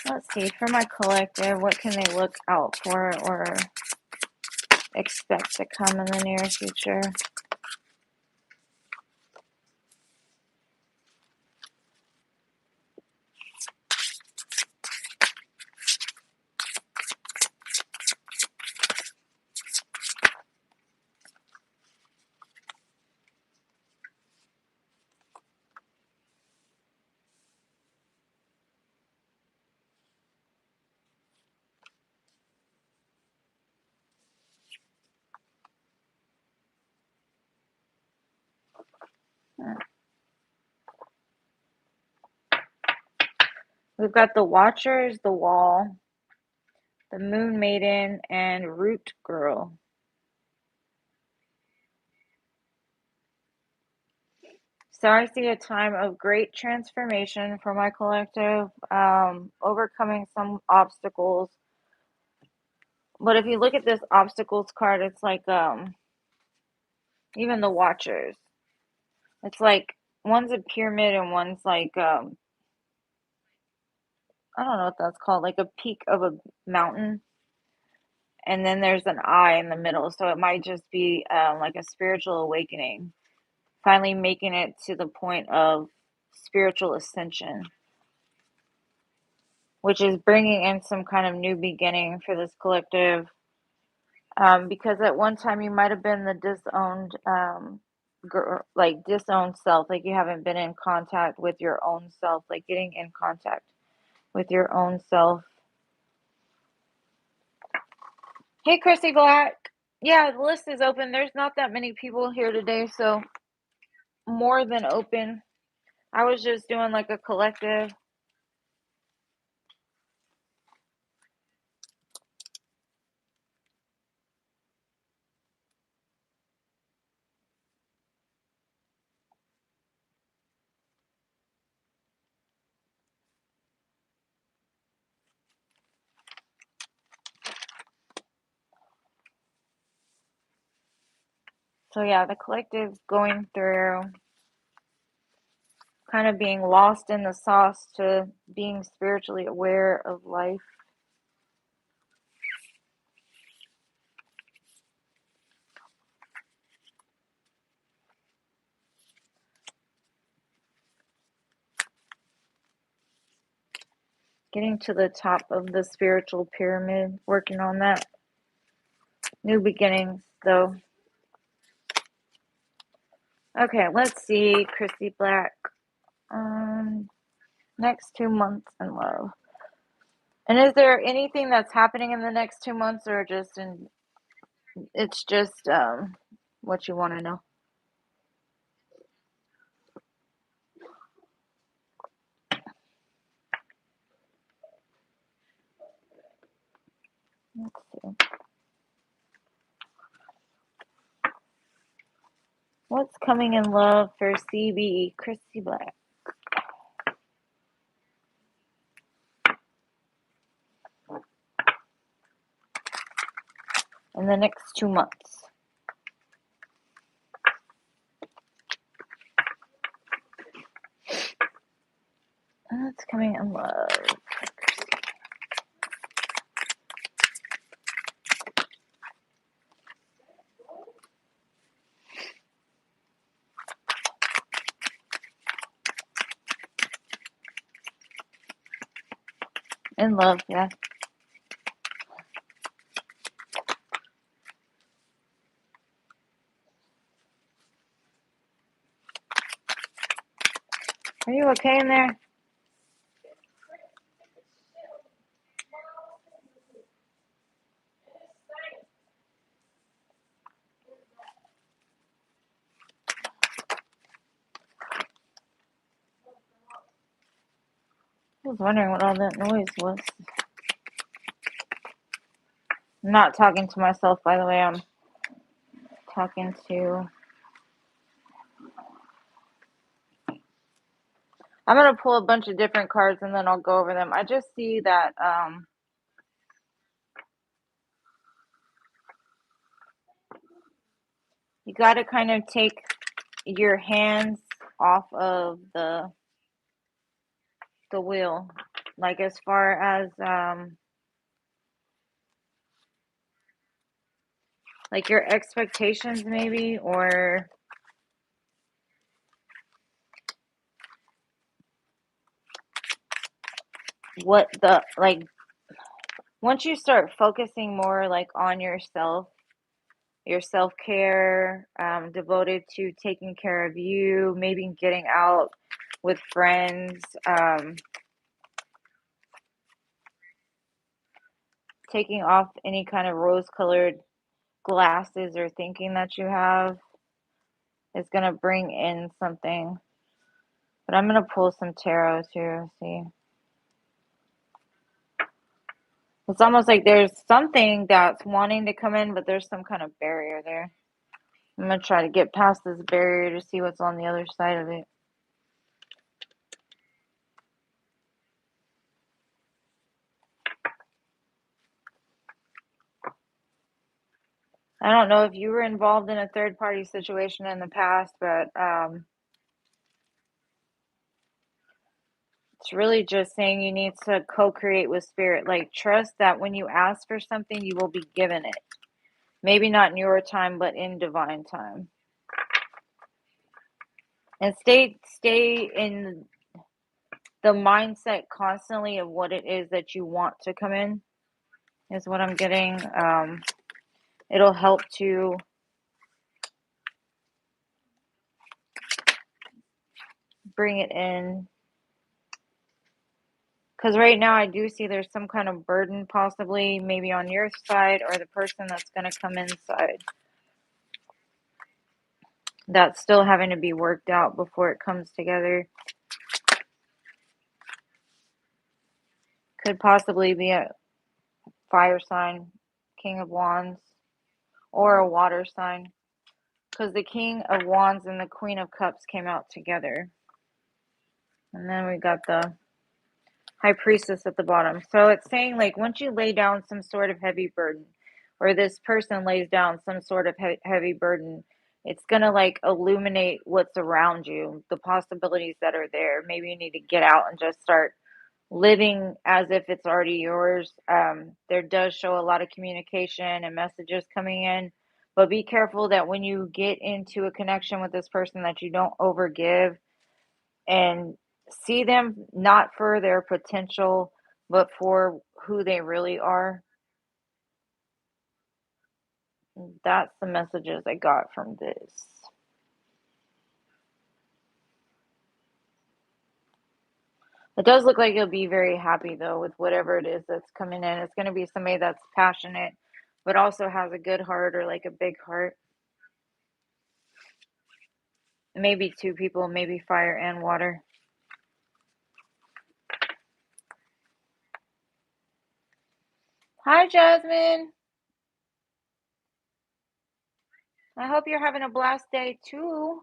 Let's see, for my collective, what can they look out for or expect to come in the near future? We've got the Watchers, the Wall, the Moon Maiden, and Root Girl. So I see a time of great transformation for my collective, overcoming some obstacles. But if you look at this obstacles card, it's like even the Watchers. It's like one's a pyramid and one's like I don't know what that's called, like a peak of a mountain. And then there's an eye in the middle, so it might just be like a spiritual awakening, finally making it to the point of spiritual ascension, which is bringing in some kind of new beginning for this collective. Because at one time you might have been the disowned girl, like disowned self, like you haven't been in contact with your own self, like getting in contact with your own self. Hey, Chrissy Black. Yeah, the list is open. There's not that many people here today, so more than open. I was just doing like a collective. So yeah, the collective's going through kind of being lost in the sauce to being spiritually aware of life. Getting to the top of the spiritual pyramid, working on that. New beginnings, though. Okay, let's see, Chrissy Black. Next 2 months in love. And is there anything that's happening in the next 2 months, or just it's just what you want to know? Let's see. What's coming in love for CB, Chrissy Black? In the next 2 months. What's coming in love? In love, yeah. Are you okay in there? I was wondering what all that noise was. I'm not talking to myself, by the way. I'm talking to... I'm going to pull a bunch of different cards and then I'll go over them. I just see that you got to kind of take your hands off of the wheel. Like as far as like your expectations maybe, or what the, like, once you start focusing more like on yourself, your self-care, devoted to taking care of you, maybe getting out with friends, taking off any kind of rose-colored glasses or thinking that you have is going to bring in something. But I'm going to pull some tarot too, see. It's almost like there's something that's wanting to come in, but there's some kind of barrier there. I'm going to try to get past this barrier to see what's on the other side of it. I don't know if you were involved in a third-party situation in the past, but it's really just saying you need to co-create with spirit. Like, trust that when you ask for something, you will be given it. Maybe not in your time, but in divine time. And stay in the mindset constantly of what it is that you want to come in, is what I'm getting. It'll help to bring it in. Because right now I do see there's some kind of burden possibly maybe on your side or the person that's going to come inside. That's still having to be worked out before it comes together. Could possibly be a fire sign, King of Wands, or a water sign. Because the King of Wands and the Queen of Cups came out together. And then we got the High Priestess at the bottom. So it's saying like once you lay down some sort of heavy burden, or this person lays down some sort of heavy burden, it's going to like illuminate what's around you, the possibilities that are there. Maybe you need to get out and just start living as if it's already yours. There does show a lot of communication and messages coming in, but be careful that when you get into a connection with this person that you don't overgive and see them not for their potential, but for who they really are. That's the messages I got from this. It does look like you'll be very happy, though, with whatever it is that's coming in. It's going to be somebody that's passionate, but also has a good heart or like a big heart. Maybe two people, maybe fire and water. Hi, Jasmine. I hope you're having a blast day, too.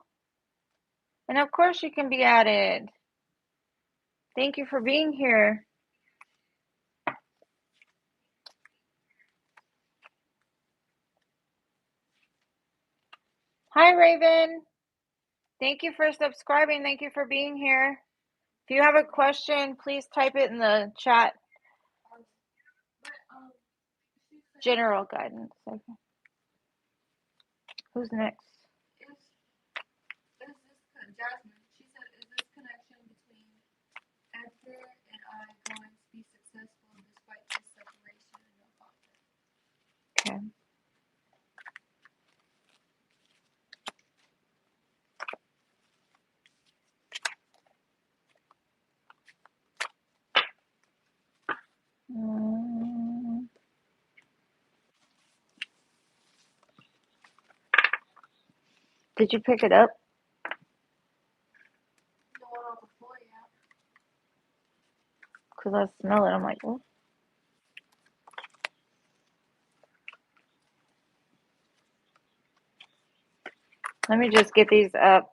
And of course you can be added. Thank you for being here. Hi, Raven. Thank you for subscribing. Thank you for being here. If you have a question, please type it in the chat. General guidance. Okay. Who's next? Is this Jasmine? She said, "Is this connection between Edgar and I going to be successful despite this separation and no conflict?" Okay. Did you pick it up? No one on the floor yet. Because I smell it. I'm like, oh. Let me just get these up.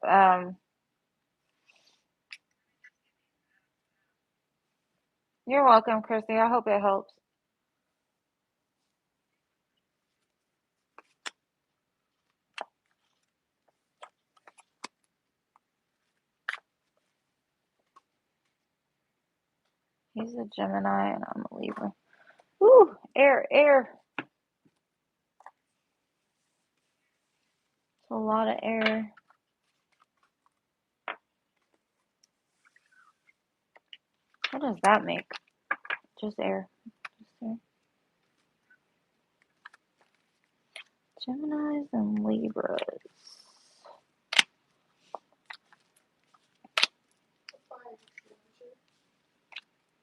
You're welcome, Chrissy. I hope it helps. He's a Gemini and I'm a Libra. Ooh, air, air. It's a lot of air. What does that make? Just air. Just air. Geminis and Libras.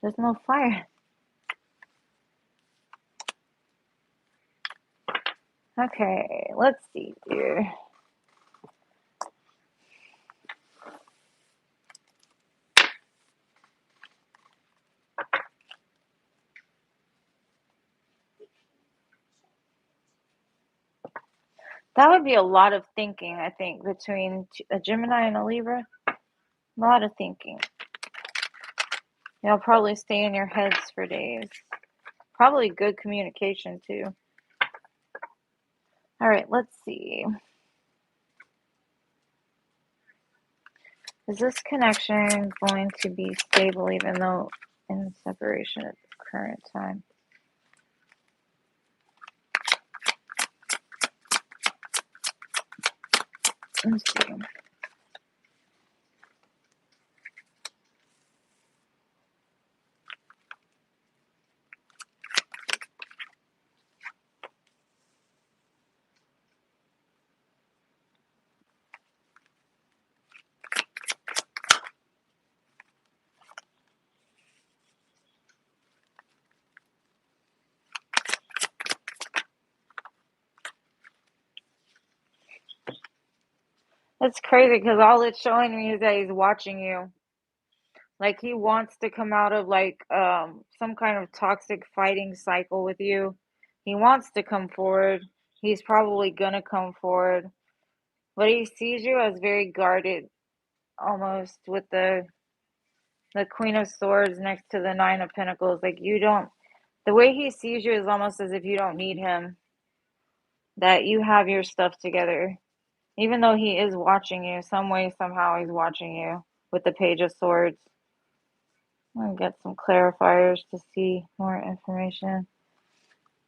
There's no fire. Okay, let's see here. That would be a lot of thinking, I think, between a Gemini and a Libra. A lot of thinking. You'll probably stay in your heads for days. Probably good communication, too. All right, let's see. Is this connection going to be stable even though in separation at the current time? Let's see. It's crazy because all it's showing me is that he's watching you. Like he wants to come out of like some kind of toxic fighting cycle with you. He wants to come forward. He's probably gonna come forward. But he sees you as very guarded, almost with the Queen of Swords next to the Nine of Pentacles. Like you don't, the way he sees you is almost as if you don't need him, that you have your stuff together. Even though he is watching you, some way, somehow he's watching you with the Page of Swords. I'm gonna get some clarifiers to see more information.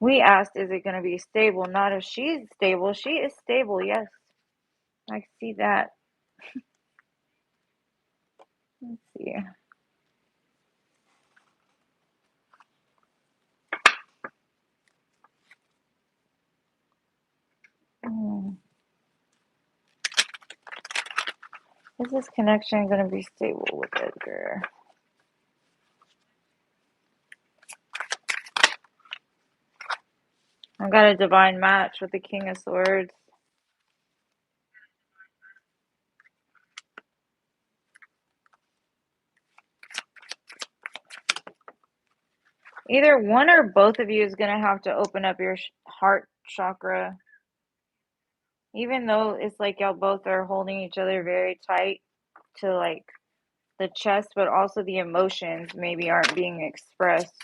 We asked, is it gonna be stable? Not if she's stable. She is stable, yes. I see that. Let's see. Hmm. Is this connection gonna be stable with Edgar? I've got a divine match with the King of Swords. Either one or both of you is going to have to open up your heart chakra. Even though it's like y'all both are holding each other very tight to like the chest, but also the emotions maybe aren't being expressed.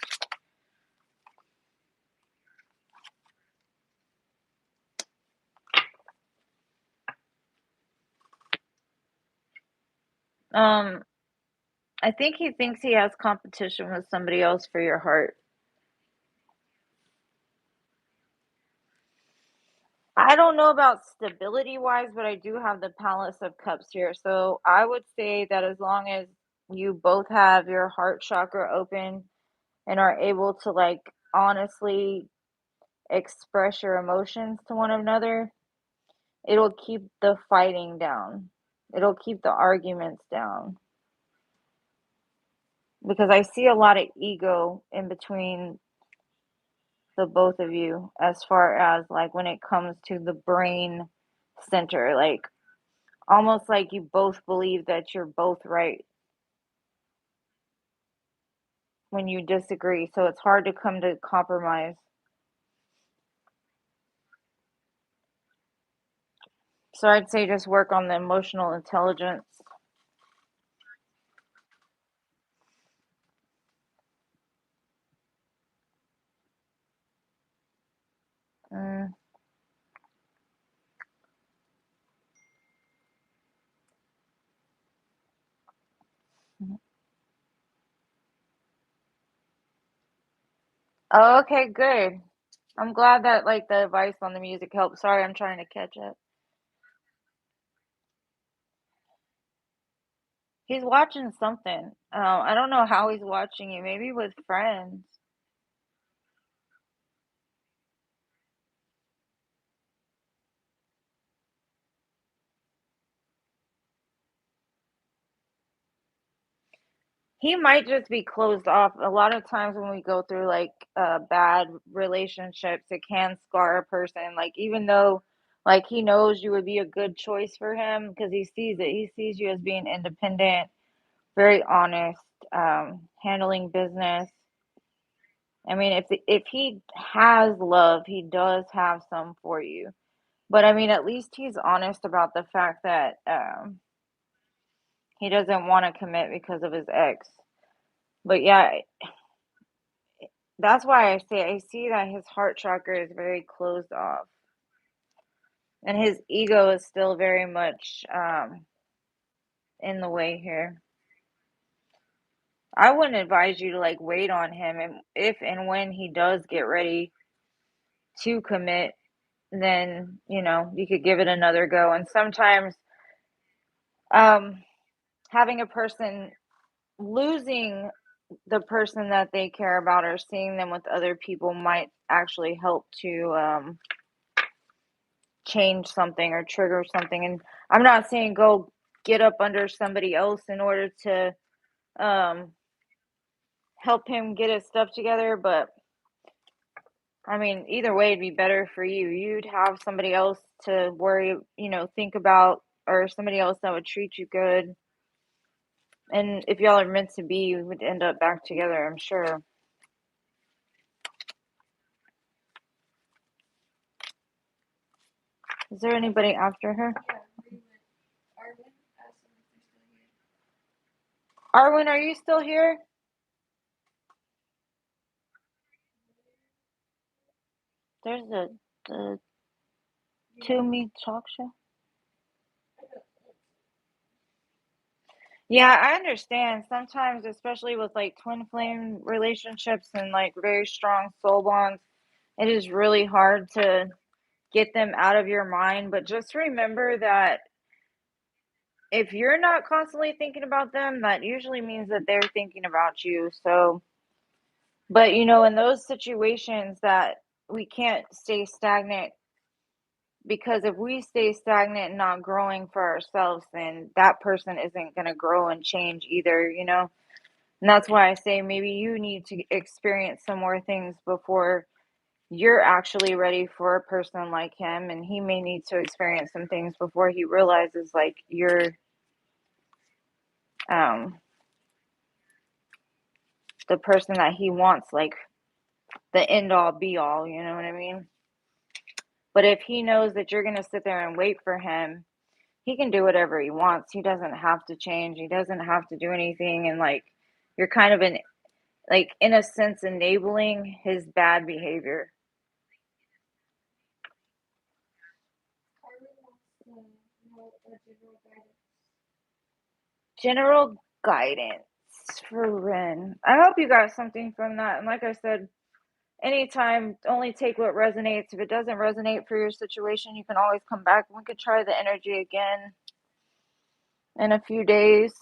I think he thinks he has competition with somebody else for your heart. I don't know about stability wise, but I do have the Palace of Cups here. So I would say that as long as you both have your heart chakra open and are able to like honestly express your emotions to one another, it'll keep the fighting down. It'll keep the arguments down. Because I see a lot of ego in between the both of you as far as like when it comes to the brain center. Like almost like you both believe that you're both right when you disagree. So it's hard to come to compromise. So I'd say just work on the emotional intelligence. Mm. Oh, okay, good. I'm glad that like the advice on the music helped. Sorry, I'm trying to catch up. He's watching something. I don't know how he's watching you. Maybe with friends. He might just be closed off. A lot of times when we go through like bad relationships, it can scar a person. Like even though like he knows you would be a good choice for him because he sees it. He sees you as being independent, very honest, handling business. I mean, if he has love, he does have some for you. But I mean, at least he's honest about the fact that he doesn't want to commit because of his ex. But yeah, that's why I see that his heart chakra is very closed off, and his ego is still very much in the way here. I wouldn't advise you to like wait on him, and if and when he does get ready to commit, then you could give it another go. And sometimes um having a person losing the person that they care about or seeing them with other people might actually help to change something or trigger something. And I'm not saying go get up under somebody else in order to um, help him get his stuff together, but I mean, either way, it'd be better for you. You'd have somebody else to worry, think about or somebody else that would treat you good. And if y'all are meant to be, you would end up back together, I'm sure. Is there anybody after her? Yeah, we went. Arwen asked them if they're still here. Arwen, are you still here? There's the To Me talk show. Yeah, I understand. Sometimes, especially with like twin flame relationships and like very strong soul bonds, it is really hard to get them out of your mind. But just remember that if you're not constantly thinking about them, that usually means that they're thinking about you. So, but you know, in those situations that we can't stay stagnant, because if we stay stagnant and not growing for ourselves, then that person isn't going to grow and change either, you know? And that's why I say maybe you need to experience some more things before you're actually ready for a person like him. And he may need to experience some things before he realizes like you're the person that he wants, like the end all be all, you know what I mean? But if he knows that you're going to sit there and wait for him, he can do whatever he wants. He doesn't have to change. He doesn't have to do anything. And like, you're kind of in a sense, enabling his bad behavior. Arwen wants to know a general guidance. General guidance for Ren. I hope you got something from that. And like I said, anytime, only take what resonates. If it doesn't resonate for your situation, you can always come back. We could try the energy again in a few days.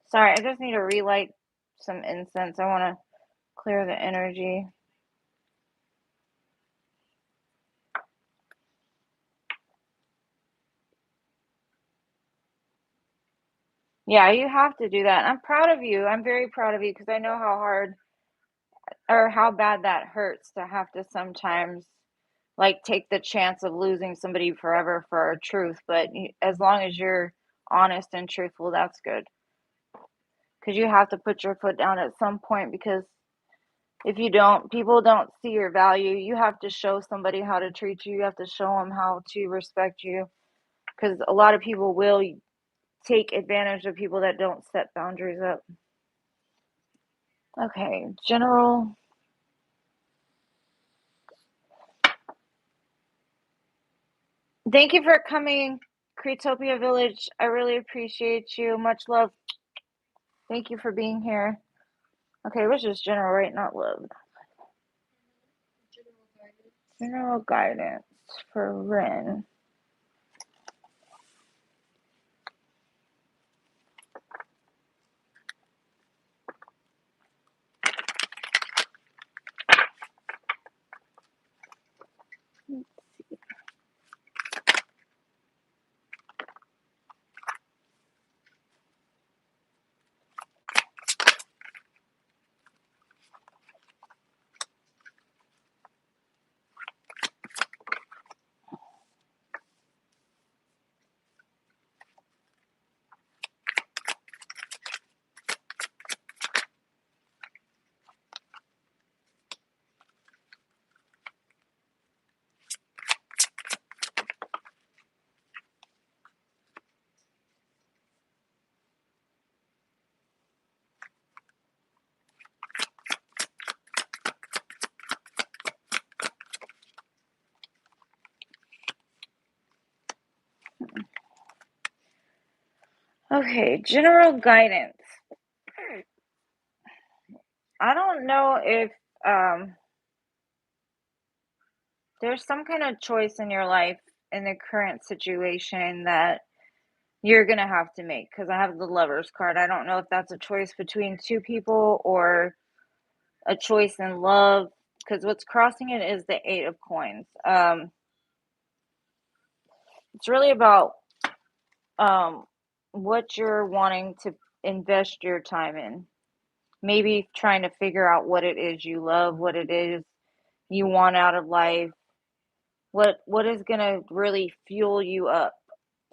Sorry, I just need to relight some incense. I want to clear the energy. Yeah, you have to do that. I'm proud of you. I'm very proud of you because I know how hard or how bad that hurts to have to sometimes like take the chance of losing somebody forever for a truth. But as long as you're honest and truthful, that's good. Because you have to put your foot down at some point, because if you don't, people don't see your value. You have to show somebody how to treat you. You have to show them how to respect you, because a lot of people will take advantage of people that don't set boundaries up. Okay, general. Thank you for coming, Creatopia Village. I really appreciate you. Much love. Thank you for being here. Okay, which is general, right? Not love. General guidance. General guidance for Ren. Okay, general guidance. I don't know if there's some kind of choice in your life in the current situation that you're going to have to make, because I have the Lover's card. I don't know if that's a choice between two people or a choice in love, because what's crossing it is the Eight of Coins. It's really about what you're wanting to invest your time in. maybe trying to figure out what it is you love, what it is you want out of life, what is going to really fuel you up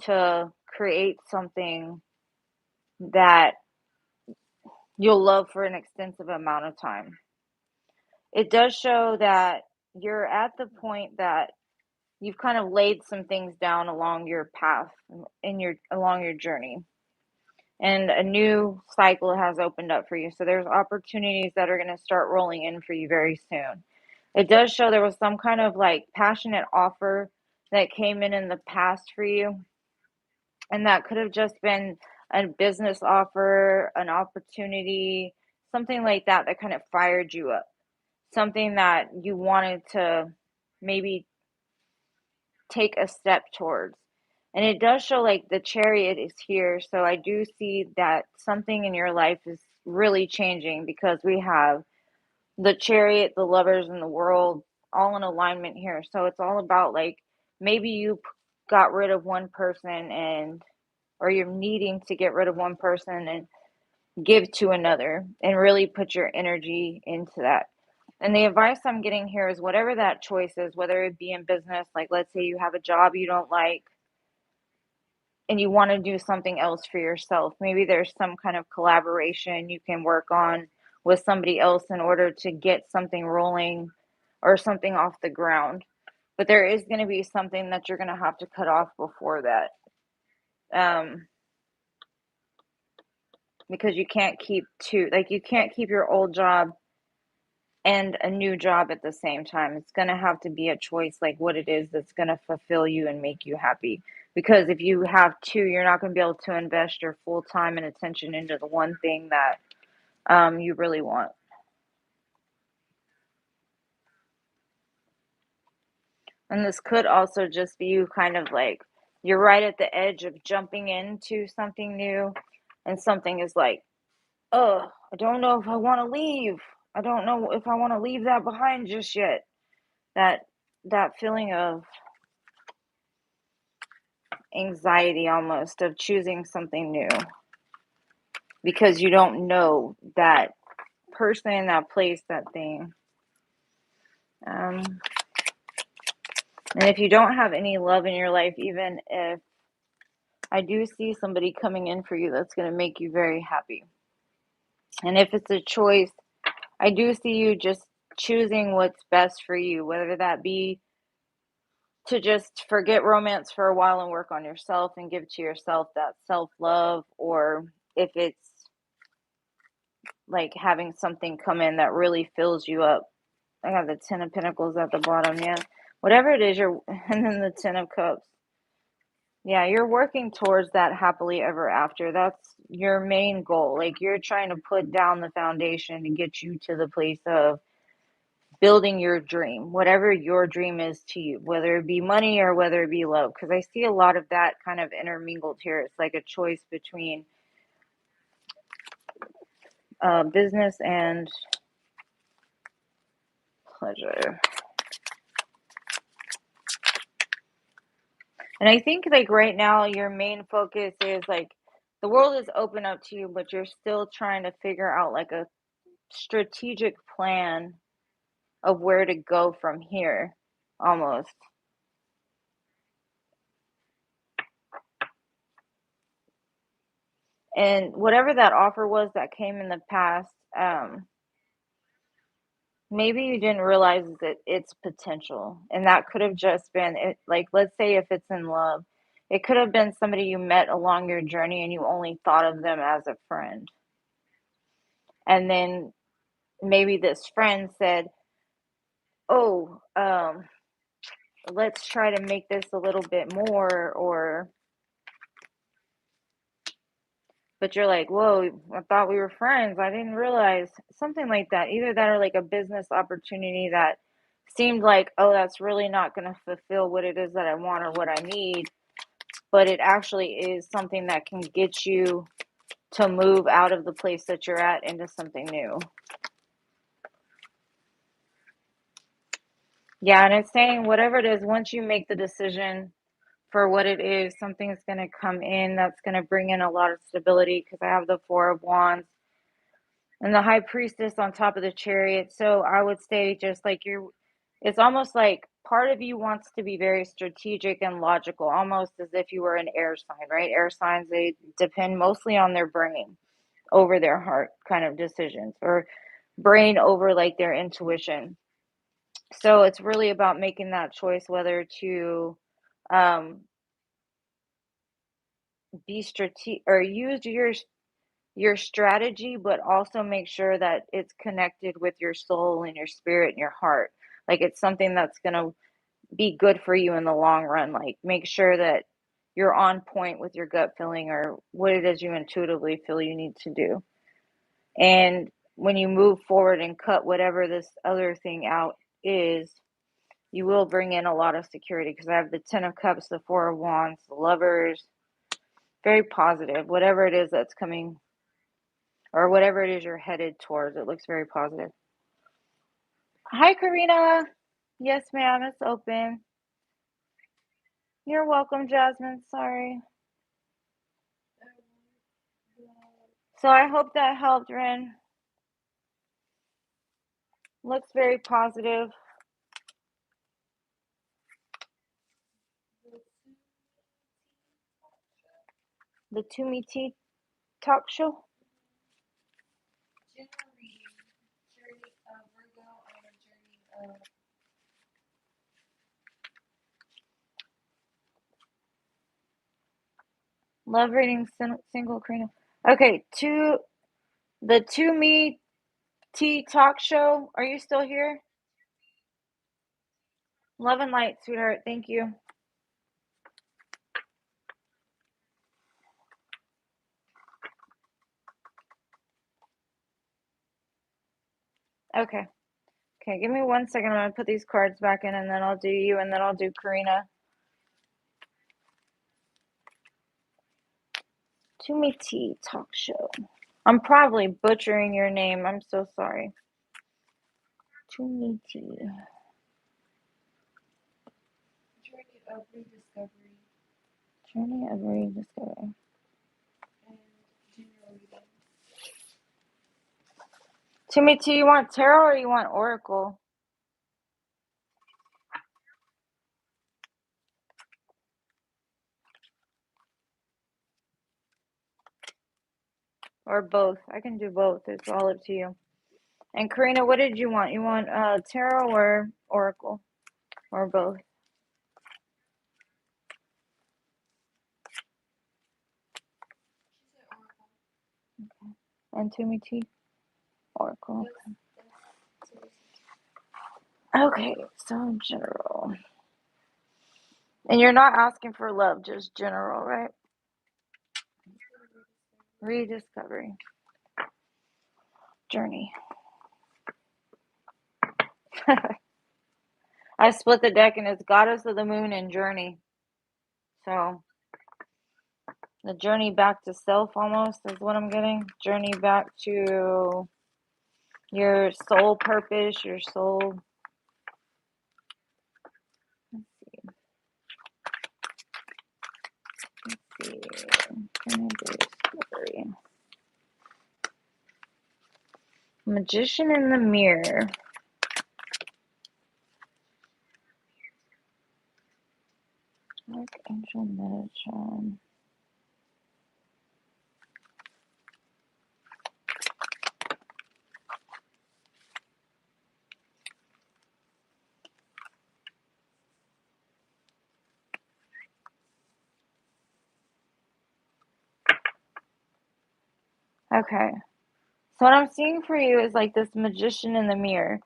to create something that you'll love for an extensive amount of time. It does show that you're at the point that you've kind of laid some things down along your path in your along your journey, and a new cycle has opened up for you. So there's opportunities that are going to start rolling in for you very soon. It does show there was some kind of like passionate offer that came in the past for you, and that could have just been a business offer, an opportunity, something like that that kind of fired you up, something that you wanted to maybe take a step towards. And it does show like the chariot is here. So I do see that something in your life is really changing, because we have the chariot, the lovers, and the world all in alignment here. So it's all about like maybe you got rid of one person, and or you're needing to get rid of one person and give to another, and really put your energy into that. And the advice I'm getting here is whatever that choice is, whether it be in business, like let's say you have a job you don't like and you want to do something else for yourself. Maybe there's some kind of collaboration you can work on with somebody else in order to get something rolling or something off the ground. But there is going to be something that you're going to have to cut off before that. Because you can't keep you can't keep your old job and a new job at the same time. It's going to have to be a choice, like what it is that's going to fulfill you and make you happy. Because if you have two, you're not going to be able to invest your full time and attention into the one thing that you really want. And this could also just be you kind of like, you're right at the edge of jumping into something new, and something is like, oh, I don't know if I want to leave. I don't know if I want to leave that behind just yet. That that feeling of anxiety almost of choosing something new, because you don't know that person, that place, that thing. And if you don't have any love in your life, even if I do see somebody coming in for you that's going to make you very happy. And if it's a choice, I do see you just choosing what's best for you, whether that be to just forget romance for a while and work on yourself and give to yourself that self-love, or if it's like having something come in that really fills you up. I got the Ten of Pentacles at the bottom, yeah. Whatever it is, and then the Ten of Cups. Yeah, you're working towards that happily ever after. That's your main goal. Like you're trying to put down the foundation to get you to the place of building your dream, whatever your dream is to you, whether it be money or whether it be love. Because I see a lot of that kind of intermingled here. It's like a choice between business and pleasure. And I think like right now your main focus is like the world is open up to you, but you're still trying to figure out like a strategic plan of where to go from here, almost. And whatever that offer was that came in the past, maybe you didn't realize that its potential, and that could have just been it. Like let's say if it's in love, it could have been somebody you met along your journey and you only thought of them as a friend, and then maybe this friend said, oh, let's try to make this a little bit more, or but you're like, whoa, I thought we were friends, I didn't realize, something like that. Either that or like a business opportunity that seemed like, oh, that's really not going to fulfill what it is that I want or what I need, but it actually is something that can get you to move out of the place that you're at into something new. Yeah, and it's saying whatever it is, once you make the decision for what it is, something's going to come in that's going to bring in a lot of stability, because I have the Four of Wands. and the high priestess on top of the chariot. So I would say just like it's almost like part of you wants to be very strategic and logical, almost as if you were an air sign, right? Air signs, they depend mostly on their brain over their heart kind of decisions, or brain over like their intuition. So it's really about making that choice whether to um, be strategic or use your strategy, but also make sure that it's connected with your soul and your spirit and your heart. Like it's something that's going to be good for you in the long run. Like make sure that you're on point with your gut feeling or what it is you intuitively feel you need to do. And when you move forward and cut whatever this other thing out is, you will bring in a lot of security, because I have the Ten of Cups, the Four of Wands, the Lovers. Very positive. Whatever it is that's coming, or whatever it is you're headed towards, it looks very positive. Hi, Karina. Yes, ma'am. It's open. You're welcome, Jasmine. Sorry. So I hope that helped, Ren. Looks very positive. The Tumi T Talk Show. General reading. Journey of Virgo and a journey of Love reading single Karina. Okay, the Tumi T Talk Show. Are you still here? Love and light, sweetheart. Thank you. Okay. Okay, give me 1 second. I'm going to put these cards back in, and then I'll do you, and then I'll do Karina. Tumi T Talk Show. I'm probably butchering your name. I'm so sorry. Tumi T. journey of rediscovery Journey of rediscovery. and general reading. Tumi T, you want tarot or you want oracle? Or both. I can do both. It's all up to you. And Karina, what did you want? You want tarot or oracle? Or both? She said oracle. Okay. And Tumi T? Oracle. Okay, so general. And you're not asking for love, just general, right? Rediscovery. Journey. I split the deck and it's Goddess of the Moon and Journey. So the journey back to self almost is what I'm getting. Journey back to your soul purpose, your soul. Let's see. Discovery. Magician in the Mirror. Archangel Metatron. Okay. So what I'm seeing for you is like this magician in the mirror.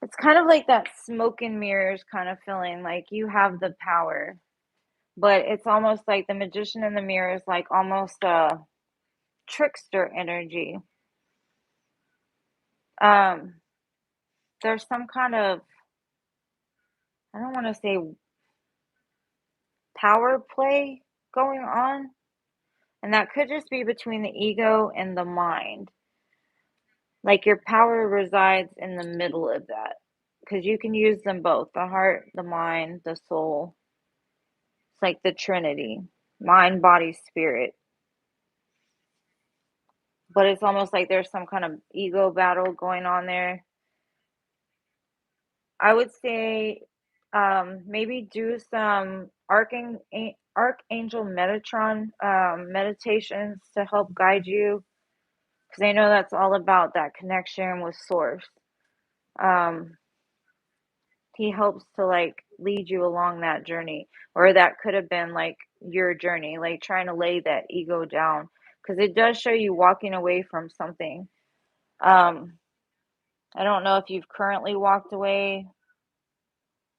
It's kind of like that smoke and mirrors kind of feeling, like you have the power. But it's almost like the magician in the mirror is like almost a trickster energy. Um, there's some kind of, I don't want to say power play going on, and that could just be between the ego and the mind. Like your power resides in the middle of that, because you can use them both, the heart, the mind, the soul. It's like the Trinity, mind, body, spirit. but it's almost like there's some kind of ego battle going on there. I would say maybe do some Archangel Metatron meditations to help guide you, because I know that's all about that connection with Source. Um, he helps to like lead you along that journey, or that could have been like your journey, like trying to lay that ego down, because it does show you walking away from something. Um, I don't know if you've currently walked away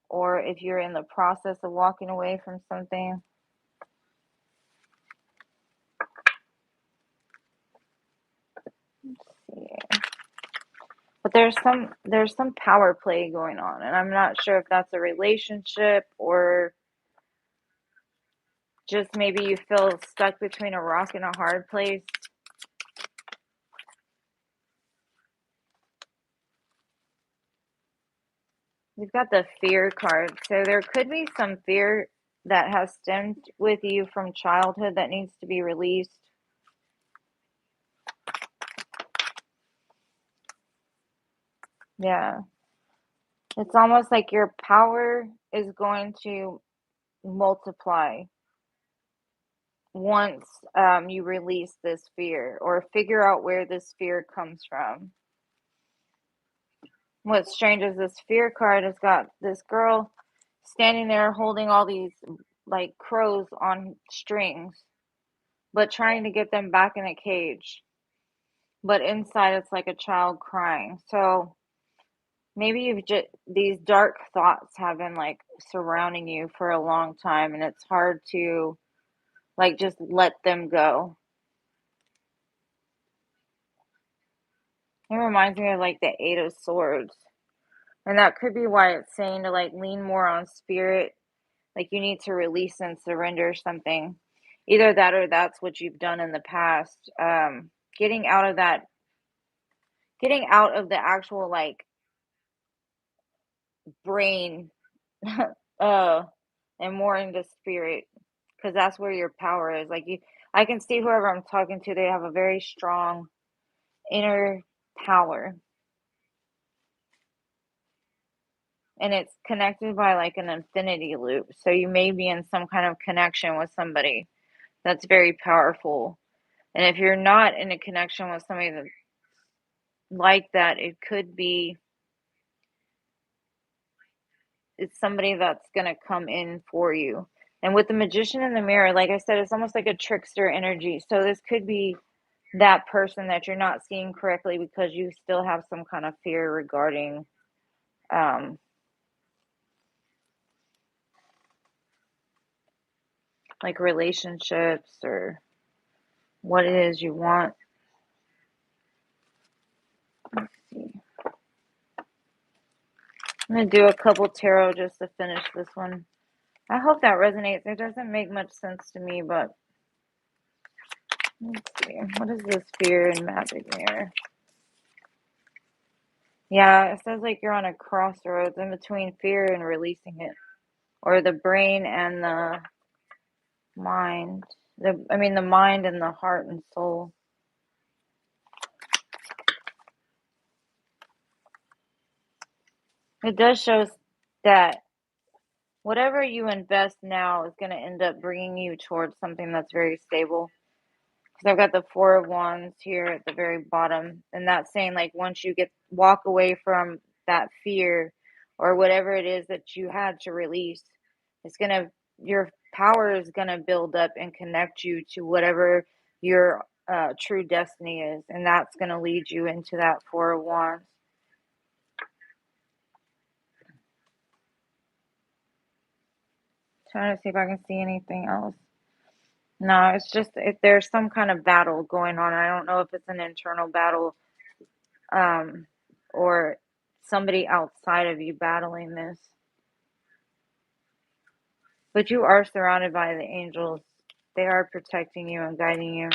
or if you're in the process of walking away from something. Yeah. But there's some power play going on, and I'm not sure if that's a relationship or just maybe you feel stuck between a rock and a hard place. You've got the fear card. So there could be some fear that has stemmed with you from childhood that needs to be released. Yeah. It's almost like your power is going to multiply once you release this fear or figure out where this fear comes from. What's strange is this fear card has got this girl standing there holding all these like crows on strings, but trying to get them back in a cage. But inside it's like a child crying. So maybe you've just, these dark thoughts have been like surrounding you for a long time, and it's hard to like just let them go. It reminds me of like the Eight of Swords. And that could be why it's saying to like lean more on spirit. Like you need to release and surrender something. Either that or that's what you've done in the past. Getting out of that, getting out of the actual like brain, uh, and more into spirit, because that's where your power is. Like you, I can see whoever I'm talking to, they have a very strong inner power, and it's connected by like an infinity loop. So you may be in some kind of connection with somebody that's very powerful. And if you're not in a connection with somebody that's like that, it could be it's somebody that's going to come in for you. And with the magician in the mirror, like I said, it's almost like a trickster energy. So this could be that person that you're not seeing correctly because you still have some kind of fear regarding um, like relationships or what it is you want. Let's see. I'm going to do a couple tarot just to finish this one. I hope that resonates. It doesn't make much sense to me, but let's see. What is this fear and magic mirror? Yeah, it says like you're on a crossroads in between fear and releasing it, or the brain and the mind. The mind and the heart and soul. It does show that whatever you invest now is going to end up bringing you towards something that's very stable. Because I've got the Four of Wands here at the very bottom, and that's saying like once you walk away from that fear or whatever it is that you had to release, it's gonna your power is gonna build up and connect you to whatever your true destiny is, and that's gonna lead you into that Four of Wands. Trying to see if I can see anything else. No, it's just if there's some kind of battle going on. I don't know if it's an internal battle um, or somebody outside of you battling this. But you are surrounded by the angels. They are protecting you and guiding you.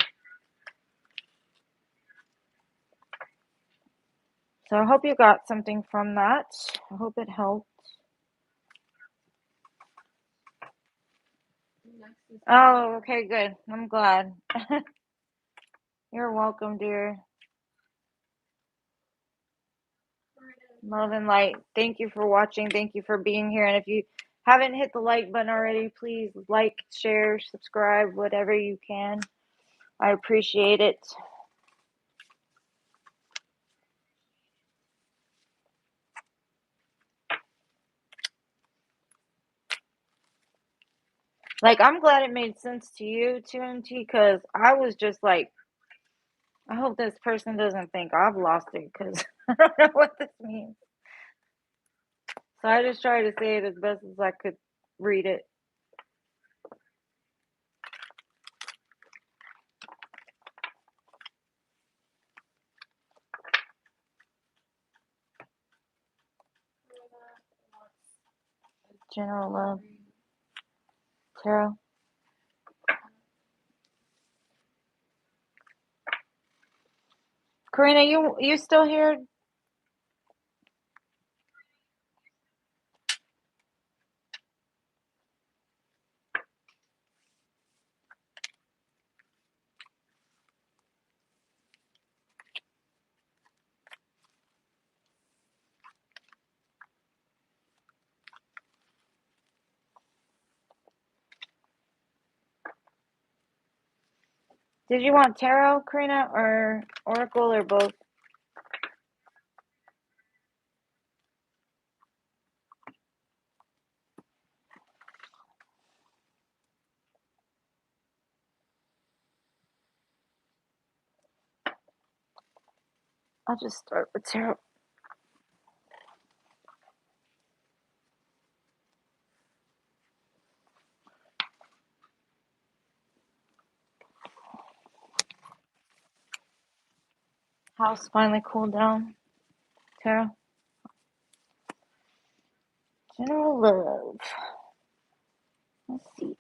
So I hope you got something from that. I hope it helped. Oh, okay, good. I'm glad. You're welcome, dear. Love and light. Thank you for watching. Thank you for being here. And if you haven't hit the like button already, please like, share, subscribe, whatever you can. I appreciate it. Like, I'm glad it made sense to you, 2MT, because I was just like, I hope this person doesn't think I've lost it, because I don't know what this means. So I just tried to say it as best as I could read it. General love. Tarot. Karina, you still here? Did you want tarot, Karina, or oracle, or both? I'll just start with tarot. House finally cooled down. Tarot. General love. Let's see.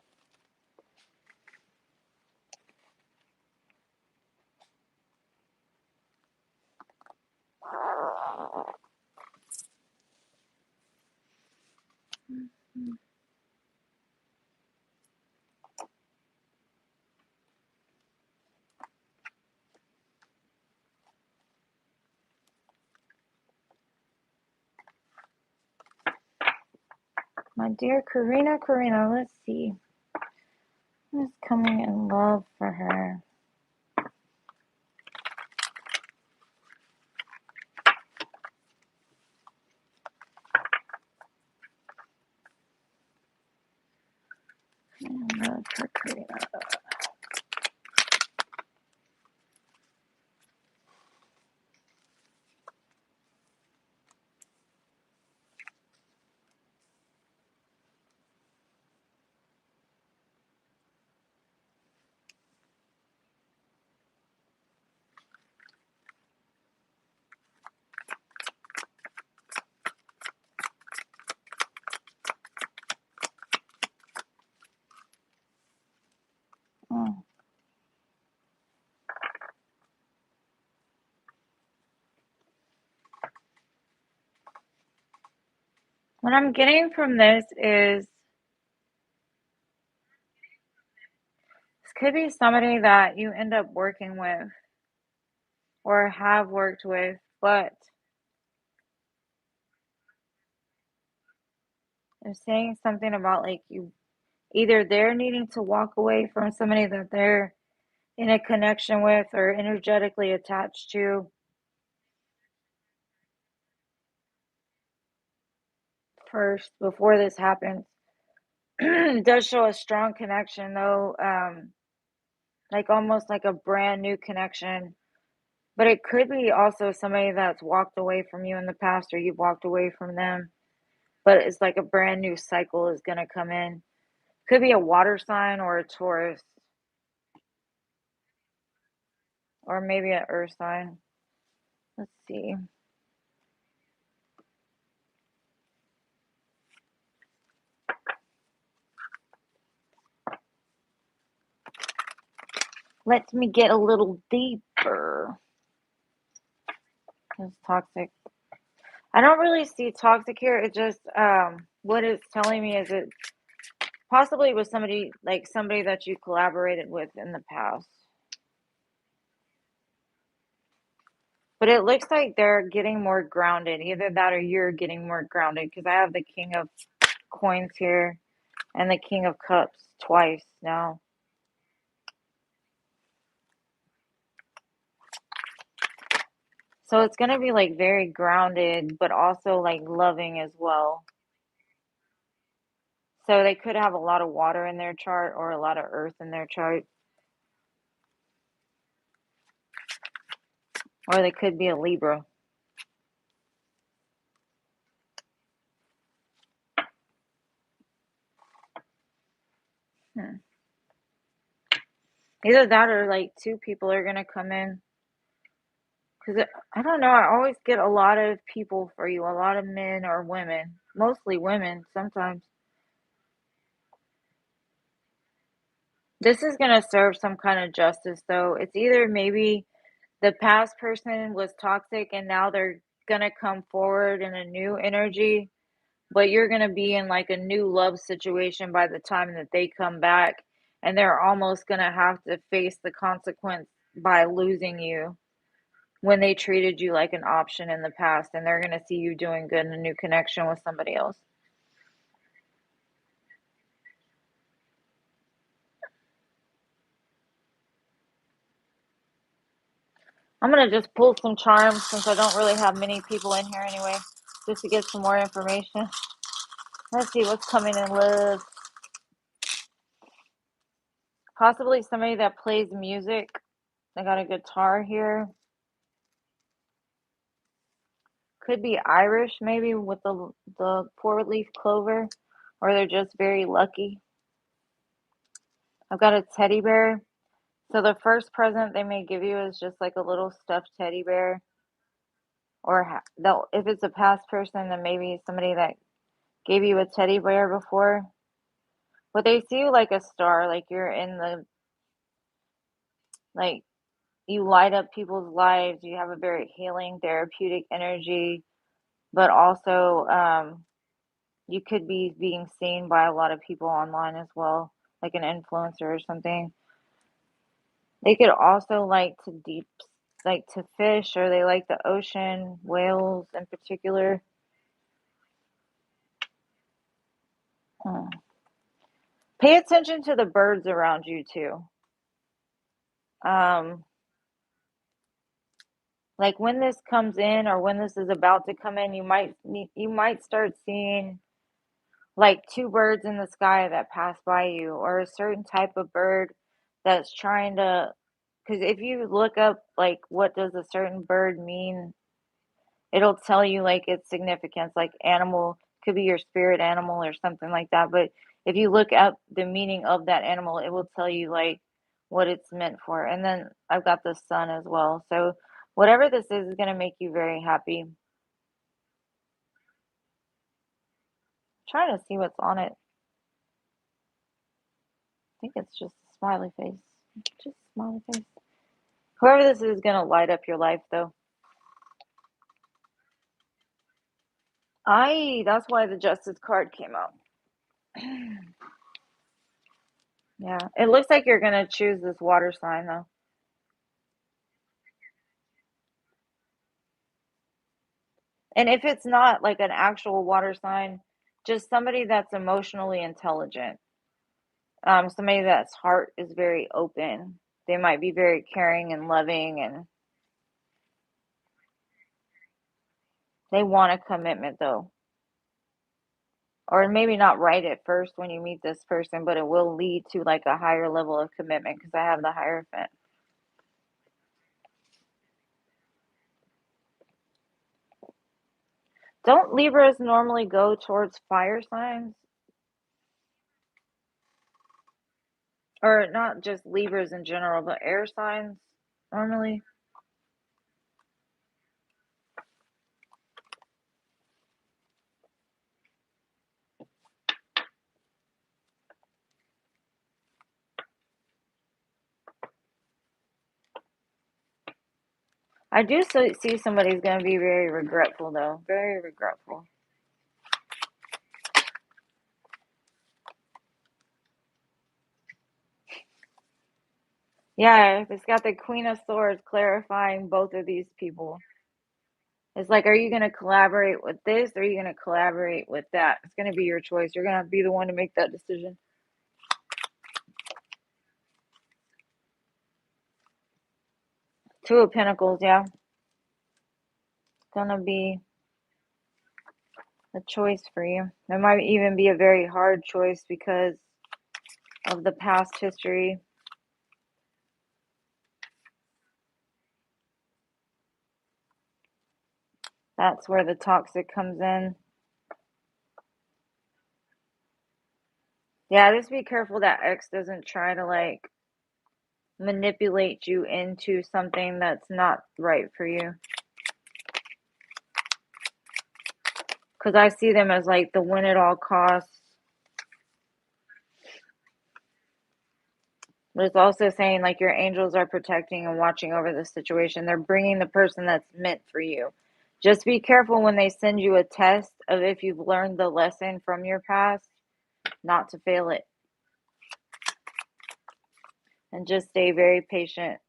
My dear Karina, let's see. Who's coming in love for her? Love for Karina. Mm. What I'm getting from this is this could be somebody that you end up working with or have worked with, but they're saying something about like you either they're needing to walk away from somebody that they're in a connection with or energetically attached to first before this happens. It does show a strong connection though, like almost like a brand new connection. But it could be also somebody that's walked away from you in the past or you've walked away from them. But it's like a brand new cycle is going to come in. Could be a water sign or a Taurus. Or maybe an earth sign. Let's see. Let me get a little deeper. It's toxic. I don't really see toxic here. It just what it's telling me is it possibly was somebody like somebody that you collaborated with in the past. But it looks like they're getting more grounded. Either that or you're getting more grounded, because I have the King of Coins here and the King of Cups twice now. So it's going to be like very grounded, but also like loving as well. So they could have a lot of water in their chart or a lot of earth in their chart. Or they could be a Libra. Either that or like two people are going to come in. Because I don't know, I always get a lot of people for you, a lot of men or women. Mostly women sometimes. This is going to serve some kind of justice, though. It's either maybe the past person was toxic and now they're going to come forward in a new energy, but you're going to be in like a new love situation by the time that they come back, and they're almost going to have to face the consequence by losing you when they treated you like an option in the past, and they're going to see you doing good in a new connection with somebody else. I'm going to just pull some charms since I don't really have many people in here anyway, just to get some more information. Let's see what's coming in love. Possibly somebody that plays music. I got a guitar here. Could be Irish, maybe, with the four-leaf clover, or they're just very lucky. I've got a teddy bear. So the first present they may give you is just like a little stuffed teddy bear. Or they'll, if it's a past person, then maybe somebody that gave you a teddy bear before. But they see you like a star, like you're in the, like, you light up people's lives. You have a very healing, therapeutic energy, but also you could be being seen by a lot of people online as well, like an influencer or something. They could also like to fish, or they like the ocean, whales in particular. Hmm. Pay attention to the birds around you too. Um, like when this comes in or when this is about to come in, you might start seeing like two birds in the sky that pass by you, or a certain type of bird that's trying to, because if you look up like what does a certain bird mean, it'll tell you like its significance, like animal could be your spirit animal or something like that. But if you look up the meaning of that animal, it will tell you like what it's meant for. And then I've got the sun as well. So whatever this is going to make you very happy. I'm trying to see what's on it. I think it's just a smiley face. Just a smiley face. Whoever this is going to light up your life, though. That's why the Justice card came out. Yeah, it looks like you're going to choose this water sign, though. And if it's not like an actual water sign, just somebody that's emotionally intelligent. Somebody that's heart is very open. They might be very caring and loving, and they want a commitment, though. Or maybe not right at first when you meet this person, but it will lead to like a higher level of commitment, because I have the Hierophant. Don't Libras normally go towards fire signs? Or not just Libras in general, but air signs normally? I do see somebody's going to be very regretful, though. Very regretful. Yeah, it's got the Queen of Swords clarifying both of these people. It's like, are you going to collaborate with this or are you going to collaborate with that? It's going to be your choice. You're going to be the one to make that decision. Two of Pentacles, yeah. It's going to be a choice for you. It might even be a very hard choice because of the past history. That's where the toxic comes in. Yeah, just be careful that ex doesn't try to like manipulate you into something that's not right for you. Because I see them as like the win at all costs. But it's also saying like your angels are protecting and watching over the situation. They're bringing the person that's meant for you. Just be careful when they send you a test of if you've learned the lesson from your past, not to fail it. And just stay very patient.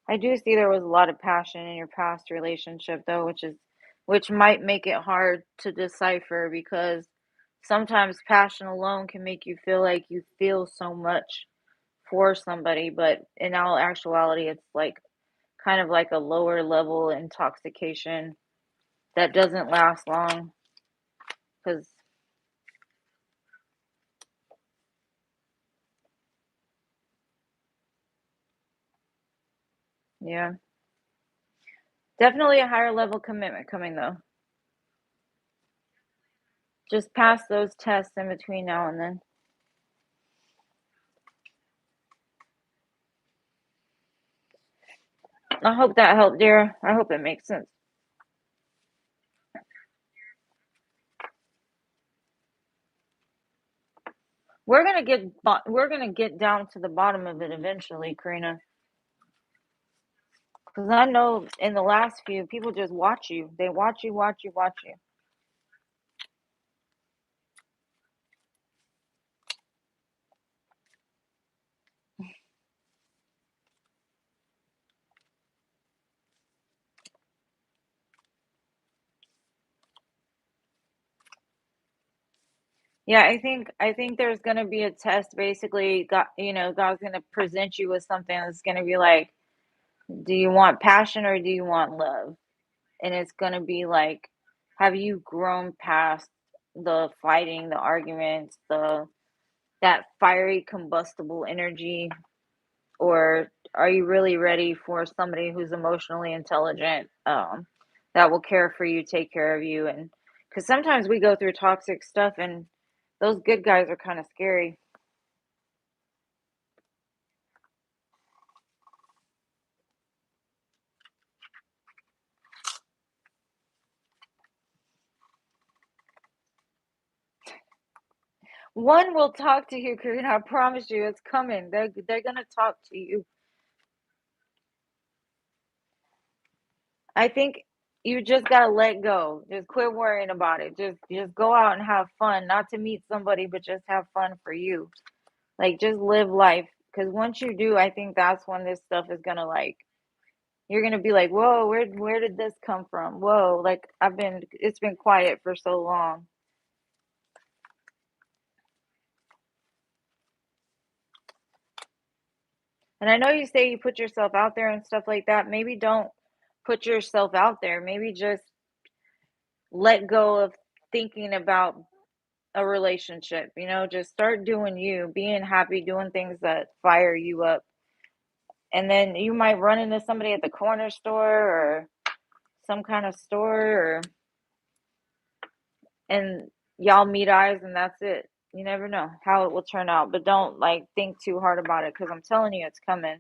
I do see there was a lot of passion in your past relationship though, which might make it hard to decipher because sometimes passion alone can make you feel like you feel so much for somebody, but in all actuality it's like kind of like a lower level intoxication that doesn't last long because yeah, definitely a higher level commitment coming though. Just pass those tests in between now and then. I hope that helped, dear. I hope it makes sense. We're gonna get down to the bottom of it eventually, Karina. Because I know in the last few, people just watch you. They watch you, watch you, watch you. Yeah, I think there's gonna be a test. Basically, God's gonna present you with something that's gonna be like, do you want passion or do you want love? And it's gonna be like, have you grown past the fighting, the arguments, that fiery combustible energy, or are you really ready for somebody who's emotionally intelligent, that will care for you, take care of you? And because sometimes we go through toxic stuff and those good guys are kind of scary. One will talk to you, Karina. I promise you, it's coming. They're gonna talk to you. I think you just gotta let go. Just quit worrying about it. Just go out and have fun. Not to meet somebody, but just have fun for you. Like just live life. Because once you do, I think that's when this stuff is gonna like. You're gonna be like, whoa, where did this come from? Whoa, like it's been quiet for so long. And I know you say you put yourself out there and stuff like that. Maybe don't put yourself out there. Maybe just let go of thinking about a relationship, just start doing you, being happy, doing things that fire you up. And then you might run into somebody at the corner store or some kind of store and y'all meet eyes and that's it. You never know how it will turn out, but don't like think too hard about it because I'm telling you it's coming.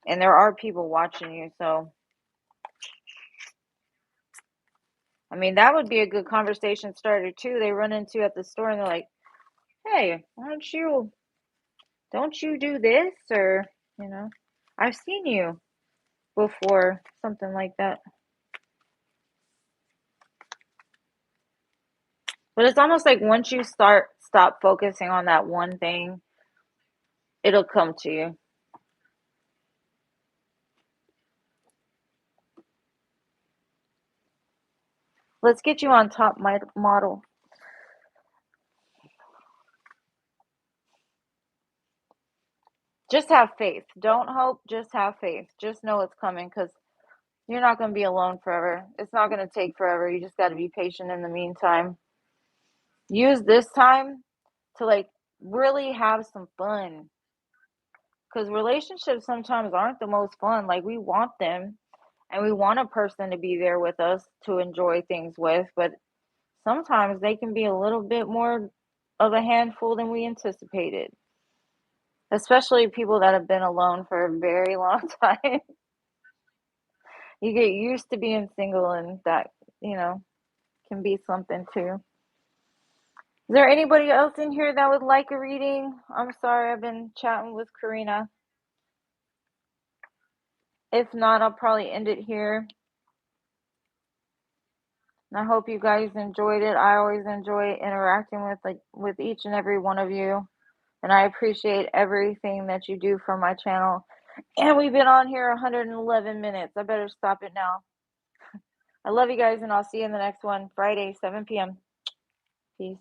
And there are people watching you, so I mean that would be a good conversation starter too. They run into you at the store and they're like, hey, why don't you do this? Or, you know, I've seen you before, something like that. But it's almost like once you stop focusing on that one thing, it'll come to you. Let's get you on top model. Just have faith. Don't hope, just have faith. Just know it's coming because you're not going to be alone forever. It's not going to take forever. You just got to be patient in the meantime. Use this time to like really have some fun because relationships sometimes aren't the most fun. Like we want them and we want a person to be there with us to enjoy things with, but sometimes they can be a little bit more of a handful than we anticipated, especially people that have been alone for a very long time. You get used to being single, and that, you know, can be something too. Is there anybody else in here that would like a reading? I'm sorry, I've been chatting with Karina. If not, I'll probably end it here. And I hope you guys enjoyed it. I always enjoy interacting with each and every one of you. And I appreciate everything that you do for my channel. And we've been on here 111 minutes. I better stop it now. I love you guys, and I'll see you in the next one, Friday, 7 p.m. Peace.